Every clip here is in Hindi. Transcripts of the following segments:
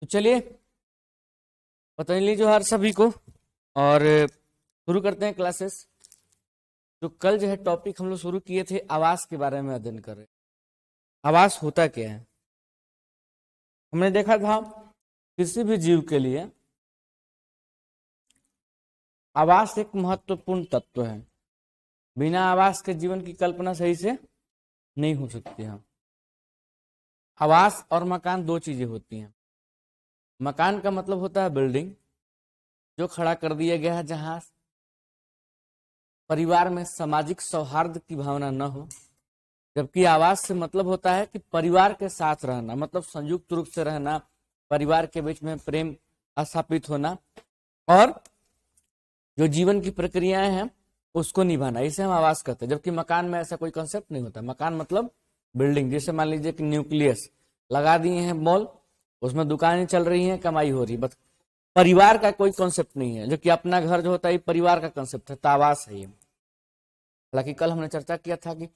तो चलिए पतंजलि जोहार सभी को और शुरू करते हैं क्लासेस। जो कल जो है टॉपिक हम लोग शुरू किए थे आवास के बारे में अध्ययन कर रहे हैं। आवास होता क्या है? हमने देखा था किसी भी जीव के लिए आवास एक महत्वपूर्ण तत्व है। बिना आवास के जीवन की कल्पना सही से नहीं हो सकती है। आवास और मकान दो चीजें होती हैं। मकान का मतलब होता है बिल्डिंग जो खड़ा कर दिया गया है, जहां परिवार में सामाजिक सौहार्द की भावना न हो। जबकि आवास से मतलब होता है कि परिवार के साथ रहना, मतलब संयुक्त रूप से रहना, परिवार के बीच में प्रेम स्थापित होना और जो जीवन की प्रक्रियाएं हैं उसको निभाना, इसे हम आवास कहते हैं। जबकि मकान में ऐसा कोई कंसेप्ट नहीं होता। मकान मतलब बिल्डिंग, जैसे मान लीजिए कि न्यूक्लियस लगा दिए हैं मॉल, उसमें दुकानें चल रही हैं, कमाई हो रही है, बस परिवार का कोई कॉन्सेप्ट नहीं है। जो कि अपना घर जो होता है परिवार का कॉन्सेप्ट है, तो आवास है ये। हालांकि कल हमने चर्चा किया था कि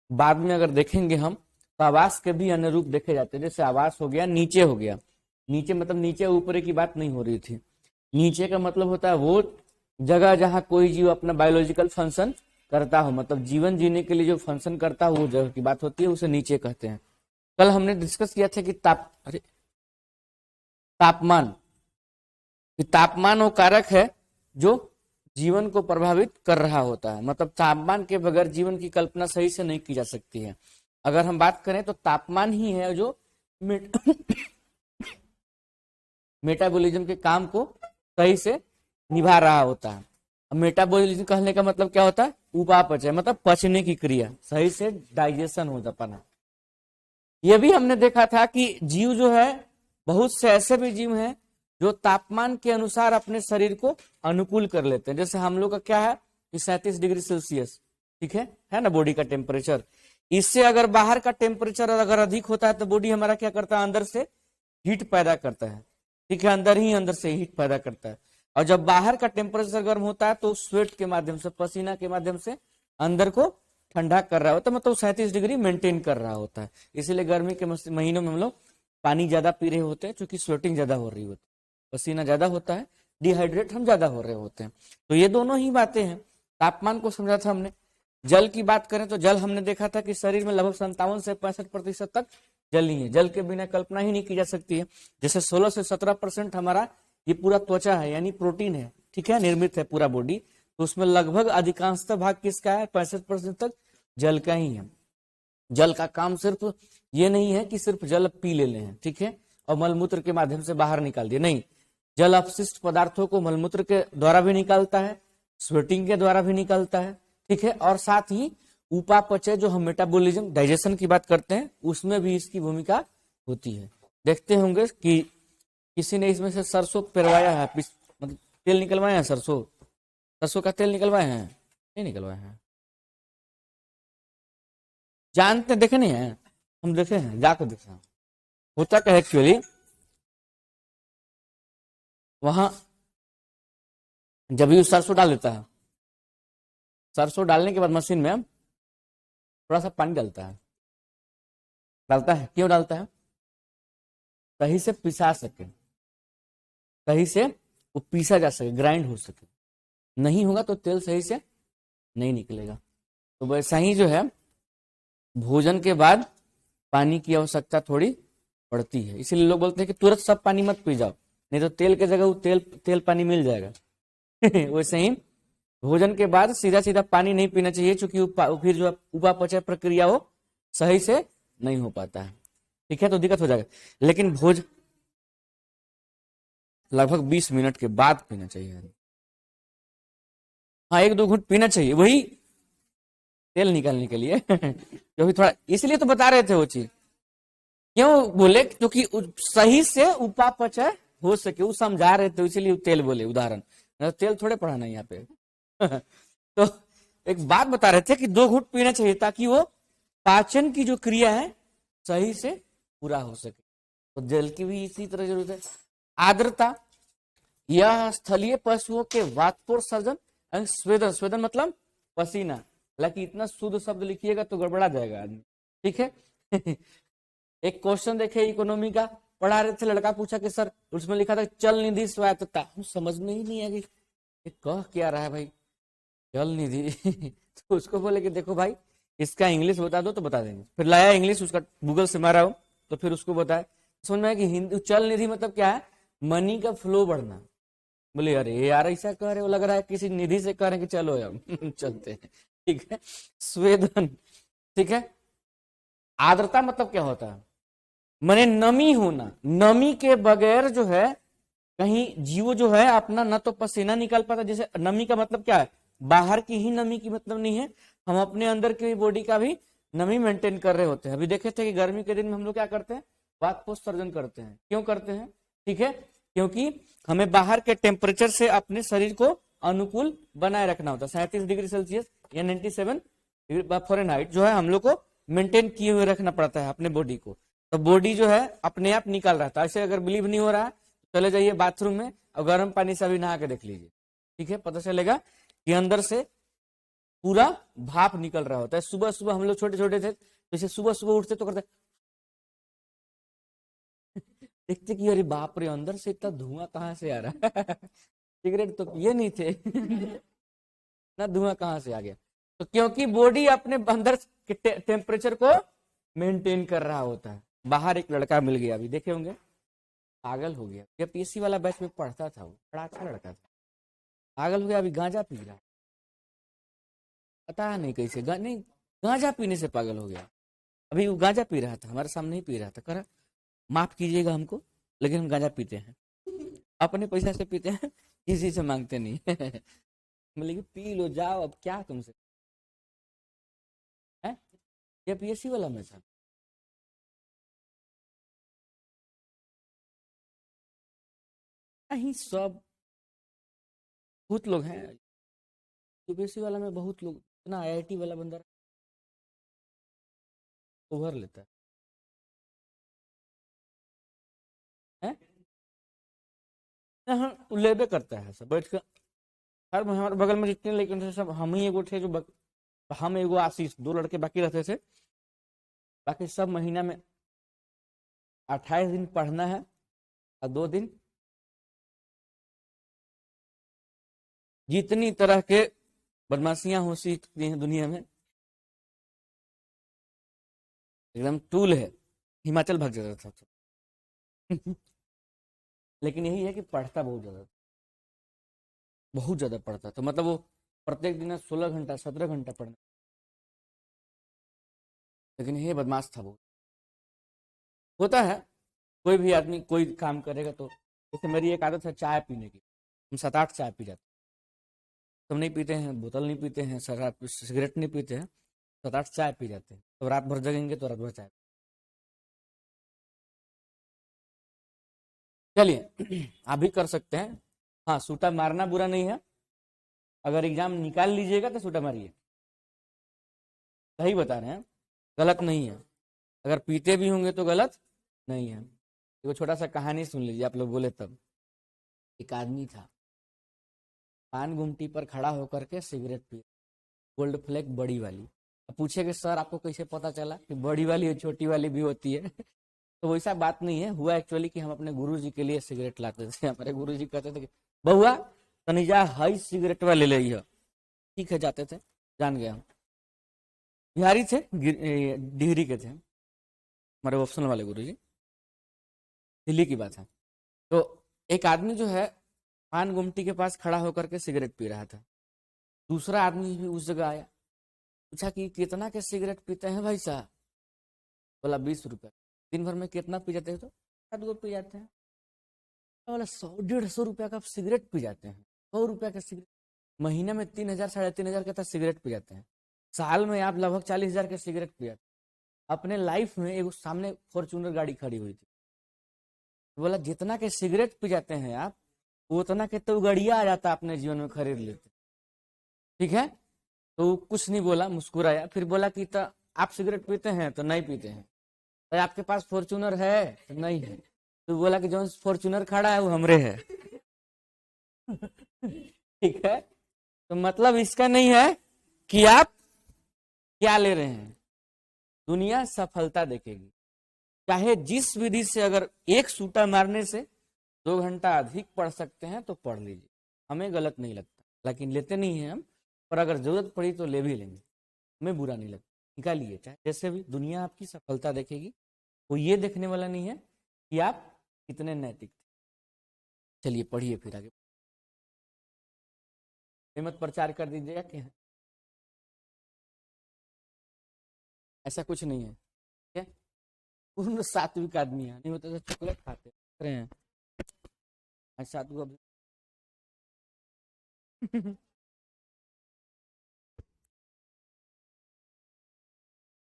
बाद में अगर देखेंगे हम तो आवास के भी अन्य रूप देखे जाते हैं। जैसे आवास हो गया, नीचे हो गया। नीचे मतलब नीचे ऊपर की बात नहीं हो रही थी। नीचे का मतलब होता है वो जगह जहां कोई जीव अपना बायोलॉजिकल फंक्शन करता हो, मतलब जीवन जीने के लिए जो फंक्शन करता हो वो जगह की बात होती है, उसे नीचे कहते हैं। कल हमने डिस्कस किया था कि तापमान वो कारक है जो जीवन को प्रभावित कर रहा होता है। मतलब तापमान के बगैर जीवन की कल्पना सही से नहीं की जा सकती है। अगर हम बात करें तो तापमान ही है जो मेटाबॉलिज्म के काम को सही से निभा रहा होता है। मेटाबॉलिज्म कहने का मतलब क्या होता है? उपापचय, मतलब पचने की क्रिया, सही से डाइजेशन हो पाना। यह भी हमने देखा था कि जीव जो है, बहुत से ऐसे भी जीव हैं जो तापमान के अनुसार अपने शरीर को अनुकूल कर लेते हैं। जैसे हम लोग का क्या है कि 37 डिग्री सेल्सियस, ठीक है ना, बॉडी का टेम्परेचर। इससे अगर बाहर का टेम्परेचर अगर अधिक होता है तो बॉडी हमारा क्या करता है, अंदर से हीट पैदा करता है, ठीक है, अंदर से हीट पैदा करता है। और जब बाहर का टेम्परेचर गर्म होता है तो स्वेट के माध्यम से, पसीना के माध्यम से अंदर को ठंडा कर रहा होता है, मतलब 37 डिग्री मेंटेन कर रहा होता है। इसीलिए गर्मी के महीनों में हम लोग पानी ज्यादा पी रहे होते हैं, क्योंकि स्वेटिंग ज्यादा हो रही होती है, पसीना ज्यादा होता है, डिहाइड्रेट हम ज्यादा हो रहे होते हैं। तो ये दोनों ही बातें हैं। तापमान को समझा था हमने। जल की बात करें तो जल हमने देखा था कि शरीर में लगभग 57 से 65% तक जल ही है। जल के बिना कल्पना ही नहीं की जा सकती है। जैसे 16 से 17% हमारा ये पूरा त्वचा है, यानी प्रोटीन है, ठीक है, निर्मित है पूरा बॉडी। तो उसमें लगभग अधिकांशतः भाग किसका है? 65% तक जल का ही है। जल का काम सिर्फ ये नहीं है कि सिर्फ जल पी ले लें, ठीक है, और मलमूत्र के माध्यम से बाहर निकाल दिए, नहीं। जल अपशिष्ट पदार्थों को मलमूत्र के द्वारा भी निकालता है, स्वेटिंग के द्वारा भी निकालता है, ठीक है, और साथ ही उपापचय, जो हम मेटाबॉलिज्म डाइजेशन की बात करते हैं, उसमें भी इसकी भूमिका होती है। देखते होंगे कि किसी ने इसमें से सरसों पेरवाया है, मतलब तेल निकलवाया है, सरसों का तेल निकलवाए हैं, नहीं निकलवाए हैं, जानते देखे नहीं है? हम देखे हैं, जाकर देखे हैं। होता क्या है एक्चुअली, वहां जब भी सरसों डाल देता है, सरसों डालने के बाद मशीन में थोड़ा सा पानी डालता है। क्यों डालता है? सही से पिसा सके, सही से वो पीसा जा सके, ग्राइंड हो सके। नहीं होगा तो तेल सही से नहीं निकलेगा। तो वैसा ही जो है भोजन के बाद पानी की आवश्यकता थोड़ी पड़ती है। इसीलिए लोग बोलते हैं कि तुरंत सब पानी मत पी जाओ, नहीं तो तेल के जगह वो तेल पानी मिल जाएगा। वैसे ही भोजन के बाद सीधा सीधा पानी नहीं पीना चाहिए, क्योंकि फिर जो उपापचय प्रक्रिया हो सही से नहीं हो पाता है, ठीक है, तो दिक्कत हो जाएगा। लेकिन लगभग 20 मिनट के बाद पीना चाहिए। हाँ, 1-2 घूंट पीना चाहिए, वही तेल निकालने के लिए। क्योंकि थोड़ा इसलिए तो बता रहे थे वो चीज, क्यों बोले, क्योंकि सही से उपापचय हो सके, वो समझा रहे थे, इसीलिए तेल बोले, उदाहरण। तेल थोड़े पढ़ाना यहाँ पे। तो एक बात बता रहे थे कि 2 घूंट पीना चाहिए ताकि वो पाचन की जो क्रिया है सही से पूरा हो सके। तो जल की भी इसी तरह जरूरत है। आर्द्रता, यह स्थलीय पशुओं के वातोत्सर्जन, स्वेदन मतलब पसीना। हालांकि इतना शुद्ध शब्द लिखिएगा तो गड़बड़ा जाएगा आदमी, ठीक है। एक क्वेश्चन देखे इकोनॉमी का, पढ़ा रहे थे, लड़का पूछा कि सर उसमें लिखा था चल निधि स्वायत्तता, हम समझ में ही नहीं आ गई ये कह क्या रहा है भाई चल निधि। तो उसको बोले कि देखो भाई इसका इंग्लिश बता दो तो बता देंगे, फिर लाया इंग्लिश, उसका गूगल से मारा हो तो फिर उसको बताया, समझ में आया कि हिंदी चल निधि मतलब क्या है, मनी का फ्लो बढ़ना। बोले अरे यार ऐसा कह रहे हो, लग रहा है किसी निधि से कह रहे हैं कि चलो हम चलते हैं, ठीक है। स्वेदन, ठीक है। आर्द्रता मतलब क्या होता है, माने नमी होना, नमी के बगैर जो है कहीं जीव जो है अपना न तो पसीना निकाल पाता, जैसे नमी का मतलब क्या है, बाहर की ही नमी की मतलब नहीं है, हम अपने अंदर की बॉडी का भी नमी मेंटेन कर रहे होते हैं। अभी देखे थे कि गर्मी के दिन में हम लोग क्या करते हैं, वातपोत्सर्जन करते हैं, क्यों करते हैं, ठीक है, क्योंकि हमें बाहर के टेम्परेचर से अपने शरीर को अनुकूल बनाए रखना होता है। 37 डिग्री सेल्सियस या 97 डिग्री फ़ारेनहाइट जो है हम लोग को मेंटेन किए हुए रखना पड़ता है अपने बॉडी को, तो बॉडी जो है अपने आप निकाल रहा था। ऐसे अगर बिलीव नहीं हो रहा है चले जाइए बाथरूम में और गर्म पानी से अभी नहा के देख लीजिए, ठीक है, पता चलेगा कि अंदर से पूरा भाप निकल रहा होता है। सुबह सुबह हम लोग छोटे छोटे थे, जैसे सुबह सुबह उठते तो करते देखते कि अरे बाप रे अंदर से इतना धुआं कहाँ से आ रहा है। सिगरेट तो पिए नहीं थे ना, धुआं कहाँ से आ गया, तो क्योंकि बॉडी अपने अंदर के टेम्परेचर को मेंटेन कर रहा होता है। बाहर एक लड़का मिल गया, अभी देखे होंगे, पागल हो गया, जब पीएससी वाला बैच में पढ़ता था, वो बड़ा अच्छा लड़का था, पागल हो गया, अभी गांजा पी रहा, पता नहीं कैसे नहीं गांजा पीने से पागल हो गया। अभी वो गांजा पी रहा था, हमारे सामने ही पी रहा था, कह रहा माफ कीजिएगा हमको लेकिन हम गांजा पीते हैं, अपने पैसा से पीते हैं, किसी से मांगते नहीं। बोले कि पी लो जाओ, अब क्या तुमसे है। ये पीएससी वाला में था, नहीं सब बहुत लोग हैं, यूपीएससी वाला में बहुत लोग, इतना आईआईटी वाला बंदा उभर लेता है, हाँ लेबे करता है सब बैठ कर। हर हमारे बगल में जितने लेकिन थे सब हम ही एगो थे जो हम एगो आशीष, दो लड़के बाकी रहते थे, बाकी सब महीना में 28 दिन पढ़ना है और 2 दिन जितनी तरह के बदमाशियां हो सीखती हैं दुनिया में, एकदम टूल है, हिमाचल भाग जाता था। लेकिन यही है कि पढ़ता बहुत ज्यादा, बहुत ज्यादा पढ़ता था, मतलब वो प्रत्येक दिन 16 घंटा 17 घंटा पढ़ना, लेकिन ये बदमाश था बहुत। होता है कोई भी आदमी कोई काम करेगा तो, जैसे मेरी एक आदत है चाय पीने की, हम 7-8 चाय पी जाते हैं, सब नहीं पीते हैं, बोतल नहीं पीते हैं, शराब सिगरेट नहीं पीते हैं, 7-8 चाय पी जाते हैं, तो रात भर जगेंगे तो रात भर चाय। चलिए आप भी कर सकते हैं, हाँ सूटा मारना बुरा नहीं है, अगर एग्जाम निकाल लीजिएगा तो सूटा मारिए, सही बता रहे हैं, गलत नहीं है, अगर पीते भी होंगे तो गलत नहीं है। वो छोटा सा कहानी सुन लीजिए, आप लोग बोले तब। एक आदमी था, पान गुमटी पर खड़ा होकर के सिगरेट पी, गोल्ड फ्लैग बड़ी वाली। अब पूछे कि सर आपको कैसे पता चला कि बड़ी वाली और छोटी वाली भी होती है। तो वैसा बात नहीं है, हुआ एक्चुअली कि हम अपने गुरुजी के लिए सिगरेट लाते थे, हमारे गुरुजी कहते थे कि बहुआ तनिजा हाई सिगरेट वाले ले लिया, ठीक है जाते थे, जान गया हम, बिहारी थे, डिहरी के थे हमारे ऑप्शनल वाले गुरुजी, दिल्ली की बात है। तो एक आदमी जो है पान गुमटी के पास खड़ा होकर के सिगरेट पी रहा था, दूसरा आदमी भी उस जगह आया, पूछा कि कितना के सिगरेट पीते हैं भाई साहब, बोला 20 रुपए, दिन भर में कितना पी जाते हैं, तो 7 गो पी जाते हैं, बोला 100-150 रुपया का सिगरेट पी जाते हैं, 100 रुपया का सिगरेट, महीने में 3,000 3,500 का सिगरेट पी जाते हैं, साल में आप लगभग 40,000 के सिगरेट पी जाते हैं। अपने लाइफ में एक सामने फॉर्च्यूनर गाड़ी खड़ी हुई थी, बोला जितना के सिगरेट पी जाते हैं आप, उतना के तो गड़िया आ जाता अपने जीवन में खरीद लेते, ठीक है। तो कुछ नहीं बोला, मुस्कुराया, फिर बोला कि तो आप सिगरेट पीते हैं तो नहीं पीते हैं, तो आपके पास फॉर्च्यूनर है तो नहीं है, तो बोला कि जो फॉर्च्यूनर खड़ा है वो हमरे है। ठीक है, तो मतलब इसका नहीं है कि आप क्या ले रहे हैं, दुनिया सफलता देखेगी, चाहे जिस विधि से, अगर एक सूटा मारने से 2 घंटा अधिक पढ़ सकते हैं तो पढ़ लीजिए, हमें गलत नहीं लगता, लेकिन लेते नहीं हैं हम, पर अगर जरूरत पड़ी तो ले भी लेंगे, हमें बुरा नहीं लगता, निकालिए। चाहे जैसे भी दुनिया आपकी सफलता देखेगी, वो ये देखने वाला नहीं है कि आप कितने नैतिक थे। चलिए पढ़िए फिर आगे, हिम्मत प्रचार कर दीजिएगा कि ऐसा कुछ नहीं है, ठीक है, पूर्ण सात्विक आदमी है, नहीं होता तो चॉकलेट खाते रहे हैं, आज सात्विक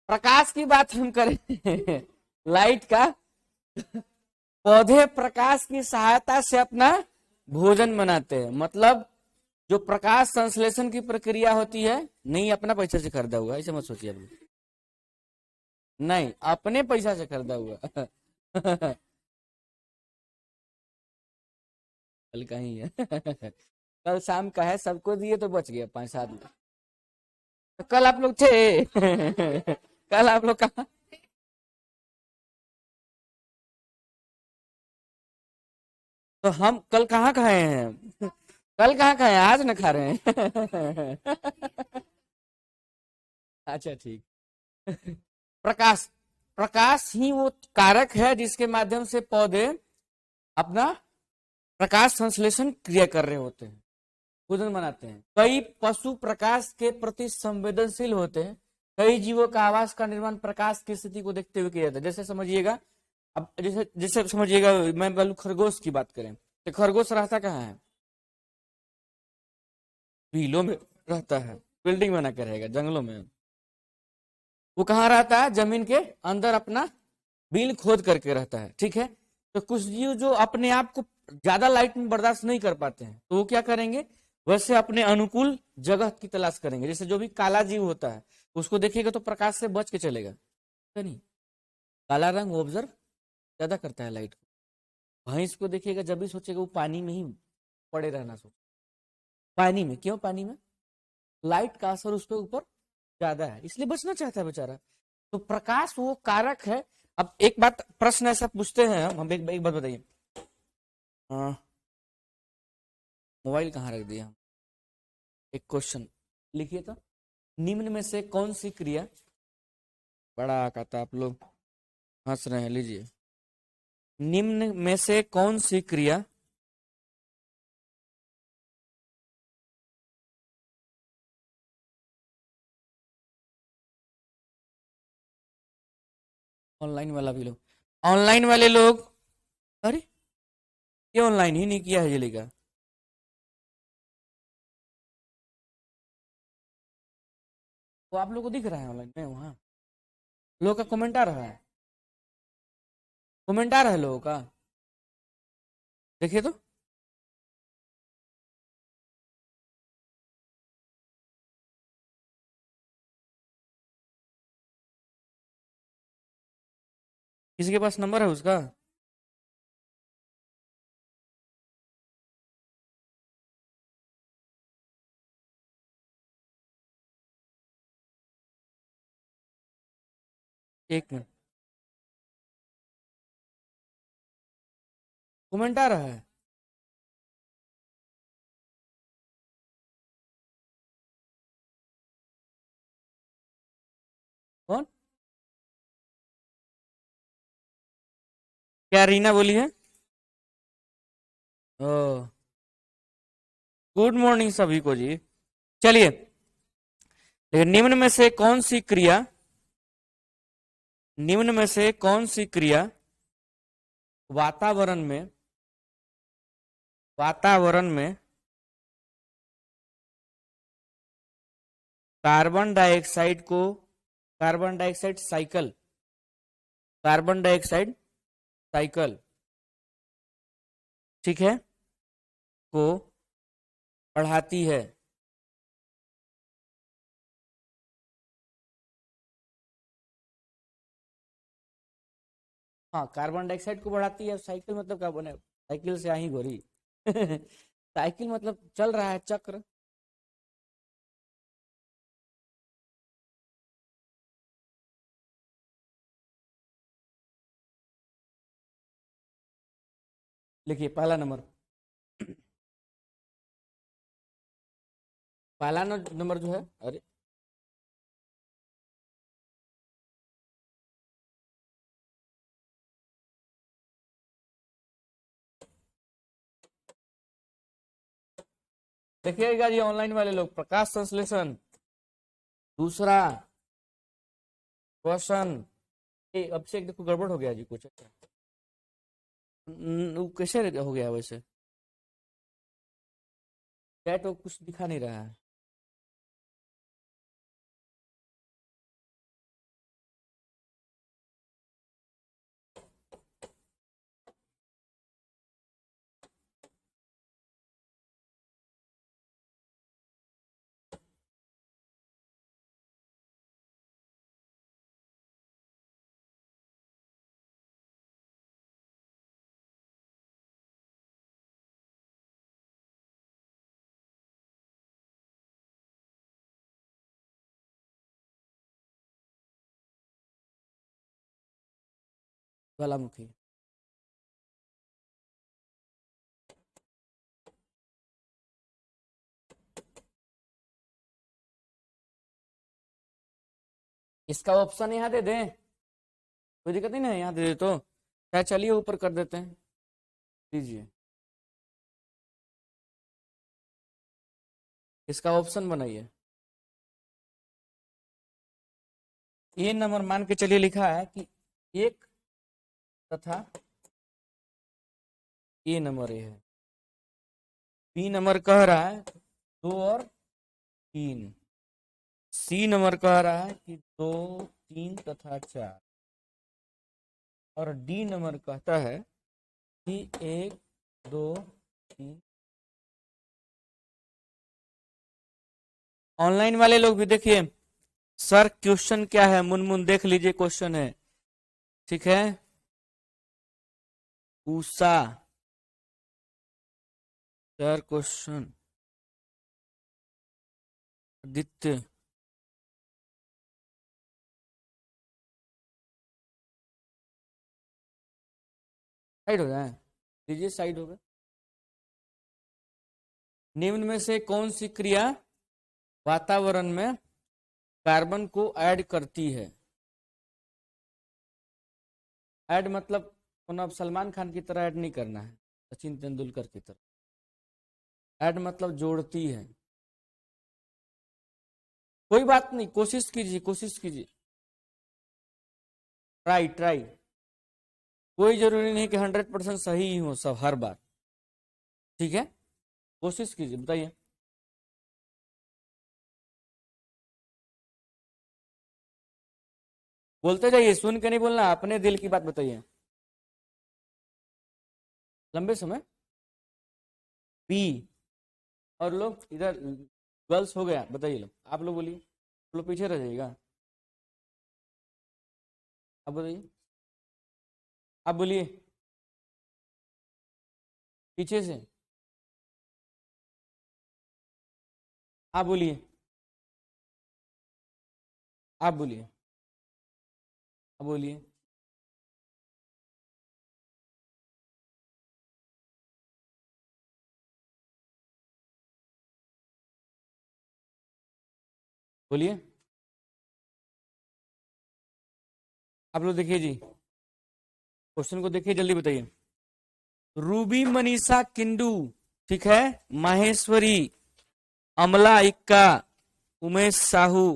प्रकाश की बात हम करें लाइट का, पौधे प्रकाश की सहायता से अपना भोजन बनाते हैं, मतलब जो प्रकाश संश्लेषण की प्रक्रिया होती है, नहीं अपना पैसे से खरीदा हुआ, ऐसे मत सोचिए अभी, नहीं अपने पैसा से खरीदा हुआ कल का ही है कल शाम का है, सबको दिए तो बच गया 5-7 लोग, तो कल आप लोग थे कल आप लोग कहा, तो हम कल कहाँ खाए हैं कल कहाँ खाए हैं, आज न खा रहे हैं अच्छा ठीक प्रकाश, प्रकाश ही वो कारक है जिसके माध्यम से पौधे अपना प्रकाश संश्लेषण क्रिया कर रहे होते हैं, भोजन बनाते हैं। कई पशु प्रकाश के प्रति संवेदनशील होते हैं, कई जीवों का आवास का निर्माण प्रकाश की स्थिति को देखते हुए किया जाता है। जैसे समझिएगा, अब जैसे जैसे समझिएगा, मैं बोलूं खरगोश की बात करें तो खरगोश रहता कहाँ है, बिलों में रहता है, बिल्डिंग बना कर रहेगा जंगलों में, वो कहाँ रहता है, जमीन के अंदर अपना बिल खोद करके रहता है, ठीक है। तो कुछ जीव जो अपने आप को ज्यादा लाइट में बर्दाश्त नहीं कर पाते हैं, तो वो क्या करेंगे, वैसे अपने अनुकूल जगह की तलाश करेंगे। जैसे जो भी काला जीव होता है, उसको देखिएगा तो प्रकाश से बच के चलेगा, है नहीं, काला रंग ऑब्जर्व ज्यादा करता है लाइट को। भैंस को देखिएगा, जब भी सोचेगा वो पानी में ही पड़े रहना सोच, पानी में, क्यों पानी में, लाइट का असर उसके ऊपर ज्यादा है, इसलिए बचना चाहता है बेचारा। तो प्रकाश वो कारक है। अब एक बात, प्रश्न ऐसा पूछते हैं हम, एक बात बताइए, मोबाइल कहाँ रख दिया, एक क्वेश्चन लिखिए तो, निम्न में से कौन सी क्रिया, बड़ा कहता आप लोग हंस रहे हैं, लीजिए, निम्न में से कौन सी क्रिया ऑनलाइन वाला भी लोग, ऑनलाइन वाले लोग, अरे ये ऑनलाइन ही नहीं किया है, ये लिखा, वो आप लोग को दिख रहा है ऑनलाइन में, वहाँ लोगों का कमेंट आ रहा है, कमेंट आ रहा है लोगों का, देखिए तो, किसी के पास नंबर है उसका, एक मिनट, कमेंट आ रहा है, कौन, क्या रीना बोली है, ओ गुड मॉर्निंग सभी को जी। चलिए, लेकिन निम्न में से कौन सी क्रिया, निम्न में से कौन सी क्रिया वातावरण में, वातावरण में कार्बन डाइऑक्साइड को, carbon dioxide cycle, carbon dioxide cycle, ठीक है, को बढ़ाती है, हाँ कार्बन डाइऑक्साइड को बढ़ाती है, साइकिल मतलब क्या बने, साइकिल से आई गोरी साइकिल मतलब चल रहा है चक्र, लिखिए पहला नंबर। पहला नंबर जो है, अरे देखिएगा जी ऑनलाइन वाले लोग, प्रकाश संश्लेषण, दूसरा क्वेश्चन। अभिषेक देखो गड़बड़ हो गया जी कुछ। वो कैसे हो गया वैसे? चैट तो कुछ दिखा नहीं रहा है। ज्वालामुखी। इसका ऑप्शन यहाँ दे दें, कोई दिक्कत नहीं ना, यहाँ दे दे तो क्या, चलिए ऊपर कर देते हैं, दीजिए। इसका ऑप्शन बनाइए। ये नंबर मान के चलिए लिखा है कि एक तथा ये नंबर ये है। बी नंबर कह रहा है 2 और 3। सी नंबर कह रहा है कि 2, 3 तथा 4। और डी नंबर कहता है कि 1, 2, 3। ऑनलाइन वाले लोग भी देखिए, सर क्वेश्चन क्या है, मुनमुन देख लीजिए क्वेश्चन है, ठीक है। Usha sir question, Aditya, side हो जाए, लीजिए साइड हो गए। निम्न में से कौन सी क्रिया वातावरण में कार्बन को ऐड करती है? ऐड मतलब अब सलमान खान की तरह ऐड नहीं करना है, सचिन तेंदुलकर की तरह। ऐड मतलब जोड़ती है। कोई बात नहीं, कोशिश कीजिए, कोशिश कीजिए, ट्राई ट्राई। कोई जरूरी नहीं कि 100% सही ही हो सब हर बार, ठीक है। कोशिश कीजिए, बताइए। बोलते जाइए, सुन के नहीं बोलना, अपने दिल की बात बताइए। लंबे समय बी। और लोग इधर गर्ल्स हो गया, बताइए लोग, आप लोग बोलिए, आप लोग पीछे रह जाइएगा। आप बताइए, आप बोलिए पीछे से, आप बोलिए, आप बोलिए, आप बोलिए। बोलिए, आप लोग देखिए जी, क्वेश्चन को देखिए, जल्दी बताइए। रूबी मनीषा किंडू, ठीक है, माहेश्वरी, अमला इक्का, उमेश साहू,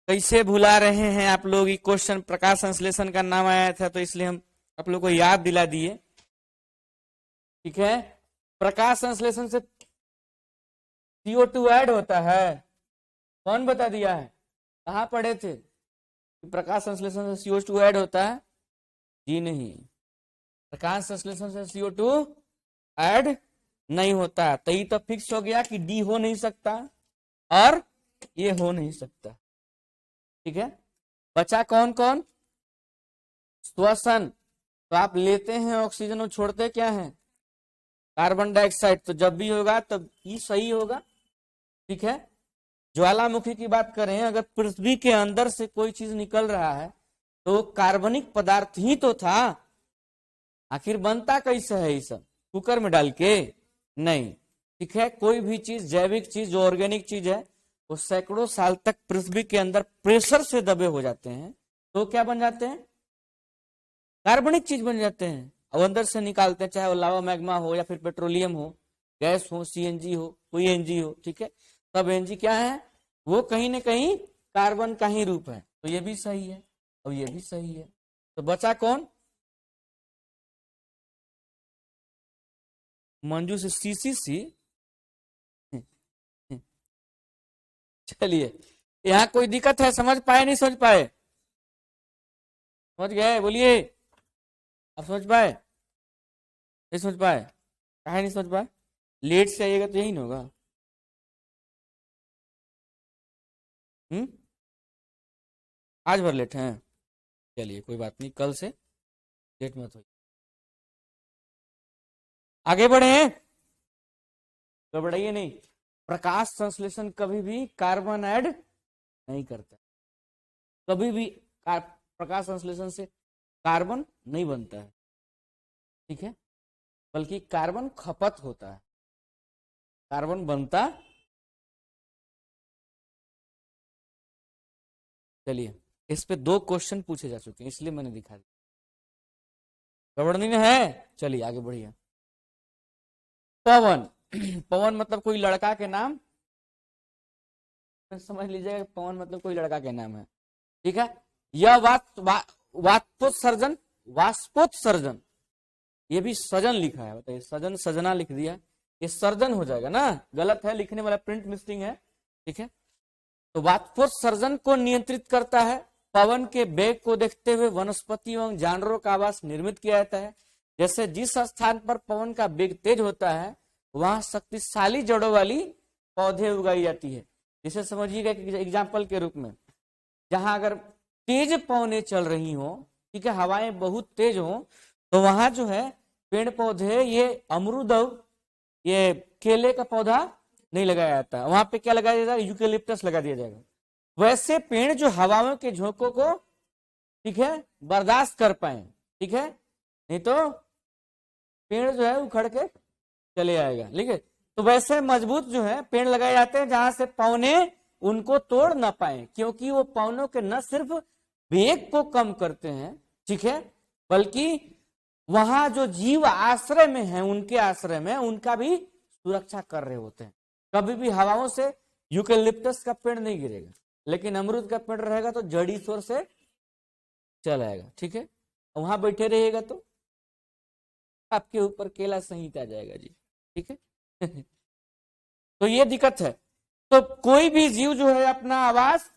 कैसे भुला रहे हैं आप लोग? ये क्वेश्चन प्रकाश संश्लेषण का नाम आया था तो इसलिए हम आप लोग को याद दिला दिए, ठीक है। प्रकाश संश्लेषण से CO2 ऐड होता है, कौन बता दिया है? कहाँ पढ़े थे कि प्रकाश संश्लेषण से CO2 ऐड होता है? जी नहीं, प्रकाश संश्लेषण से CO2 ऐड नहीं होता। तो ये तो फिक्स हो गया कि डी हो नहीं सकता और ये हो नहीं सकता, ठीक है। बचा कौन कौन? श्वसन। तो आप लेते हैं ऑक्सीजन और छोड़ते क्या है? Carbon dioxide. तो जब भी होगा तब ये सही होगा, ठीक है। ज्वालामुखी की बात करें, अगर पृथ्वी के अंदर से कोई चीज निकल रहा है तो कार्बनिक पदार्थ ही तो था, आखिर बनता कैसे है ये सब? कुकर में डाल के नहीं, ठीक है। कोई भी चीज, जैविक चीज, जो ऑर्गेनिक चीज है, वो सैकड़ों साल तक पृथ्वी के अंदर प्रेशर से दबे हो जाते हैं, तो क्या बन जाते हैं? कार्बनिक चीज बन जाते हैं। और अंदर से निकालते हैं, चाहे वो लावा मैग्मा हो या फिर पेट्रोलियम हो, गैस हो, सीएनजी हो, कोई एनजी हो, ठीक है। तब एनजी क्या है? वो कहीं ना कहीं कार्बन का ही रूप है। तो ये भी सही है और ये भी सही है। तो बचा कौन? मंजू से सीसीसी। चलिए, यहाँ कोई दिक्कत है? समझ पाए नहीं समझ पाए? समझ गए? बोलिए, आप समझ पाए? नहीं समझ पाए? काहे नहीं समझ पाए? लेट से आइएगा तो यही ना होगा। आज भर लेट हैं? चलिए कोई बात नहीं, कल से लेट मत हो। आगे बढ़े हैं, घबराइए नहीं। प्रकाश संश्लेषण कभी भी कार्बन ऐड नहीं करता, कभी भी प्रकाश संश्लेषण से कार्बन नहीं बनता है, ठीक है। बल्कि कार्बन खपत होता है, कार्बन बनता। चलिए, इस पे 2 क्वेश्चन पूछे जा चुके हैं, इसलिए मैंने दिखा दिया। गड़बड़ नहीं है? चलिए आगे बढ़िए। पवन पवन मतलब कोई लड़का के नाम, समझ लीजिएगा, पवन मतलब कोई लड़का के नाम है, ठीक है। यह वाष्पोत्सर्जन, वाष्पोत्सर्जन, ये भी सजन लिखा है, बताइए, सजन सजना लिख दिया, ये सर्जन हो जाएगा ना, गलत है, लिखने वाला प्रिंट मिस्टेक है, ठीक है। तो वाष्पोत्सर्जन को नियंत्रित करता है। पवन के वेग को देखते हुए वनस्पति एवं जानवरों का आवास निर्मित किया जाता है। जैसे जिस स्थान पर पवन का वेग तेज होता है, वहां शक्तिशाली जड़ों वाली पौधे उगाई जाती है। जिसे समझिएगा कि एग्जाम्पल के रूप में, जहां अगर तेज पवनें चल रही हो, ठीक है, हवाएं बहुत तेज हो, तो वहां जो है पेड़ पौधे, ये अमरूद और ये केले का पौधा नहीं लगाया जाता, वहां पे क्या लगाया जाएगा? यूकेलिप्टस लगा दिया जाएगा। वैसे पेड़ जो हवाओं के झोंकों को, ठीक है, बर्दाश्त कर पाए, ठीक है, नहीं तो पेड़ जो है उखड़ के चले आएगा, ठीक है। तो वैसे मजबूत जो है पेड़ लगाए जाते हैं जहां से पौने उनको तोड़ ना पाए, क्योंकि वो पौनों के न सिर्फ वेग को कम करते हैं, ठीक है, बल्कि वहां जो जीव आश्रय में है, उनके आश्रय में उनका भी सुरक्षा कर रहे होते हैं। कभी भी हवाओं से यूकेलिप्टस का पेड़ नहीं गिरेगा, लेकिन अमरूद का पेड़ रहेगा तो जड़ी शोर से चल आएगा, ठीक है। वहां बैठे रहिएगा तो आपके ऊपर केला संहिता आ जाएगा जी, ठीक है। तो ये दिक्कत है। तो कोई भी जीव जो है अपना आवास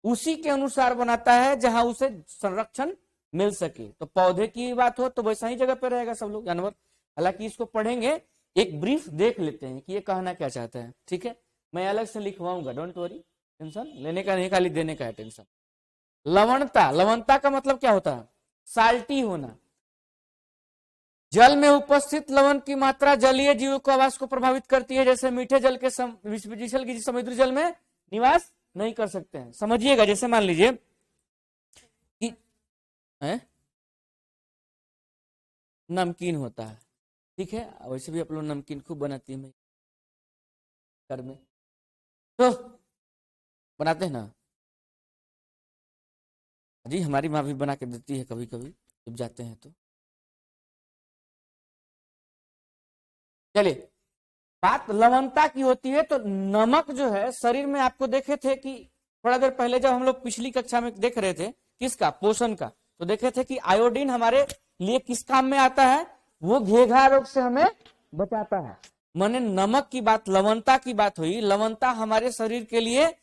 उसी के अनुसार बनाता है जहां उसे संरक्षण मिल सके। तो पौधे की बात हो तो वैसा ही जगह पे रहेगा सब लोग, जानवर। हालांकि इसको पढ़ेंगे, एक ब्रीफ देख लेते हैं कि ये कहना क्या चाहता है, ठीक है। मैं अलग से लिखवाऊंगा, डोंट वरी, टेंशन लेने का नहीं, खाली देने का है टेंशन। लवणता, लवणता का मतलब क्या होता है? साल्टी होना। जल में उपस्थित लवण की मात्रा जलीय जीवों को आवास को प्रभावित करती है। जैसे मीठे जल के विशल की समुद्री जल में निवास नहीं कर सकते हैं। समझिएगा, जैसे मान लीजिए कि नमकीन होता है, ठीक है, वैसे भी आप लोग नमकीन खूब बनाती है घर में, तो बनाते हैं ना जी, हमारी माँ भी बना के देती है कभी कभी जब जाते हैं तो। चलिए, बात लवणता की होती है तो नमक जो है शरीर में, आपको देखे थे कि थोड़ा देर पहले जब हम लोग पिछली कक्षा में देख रहे थे किसका, पोषण का, तो देखे थे कि आयोडीन हमारे लिए किस काम में आता है? वो घेघा रोग से हमें बचाता है। माने नमक की बात, लवणता की बात हुई, लवणता हमारे शरीर के लिए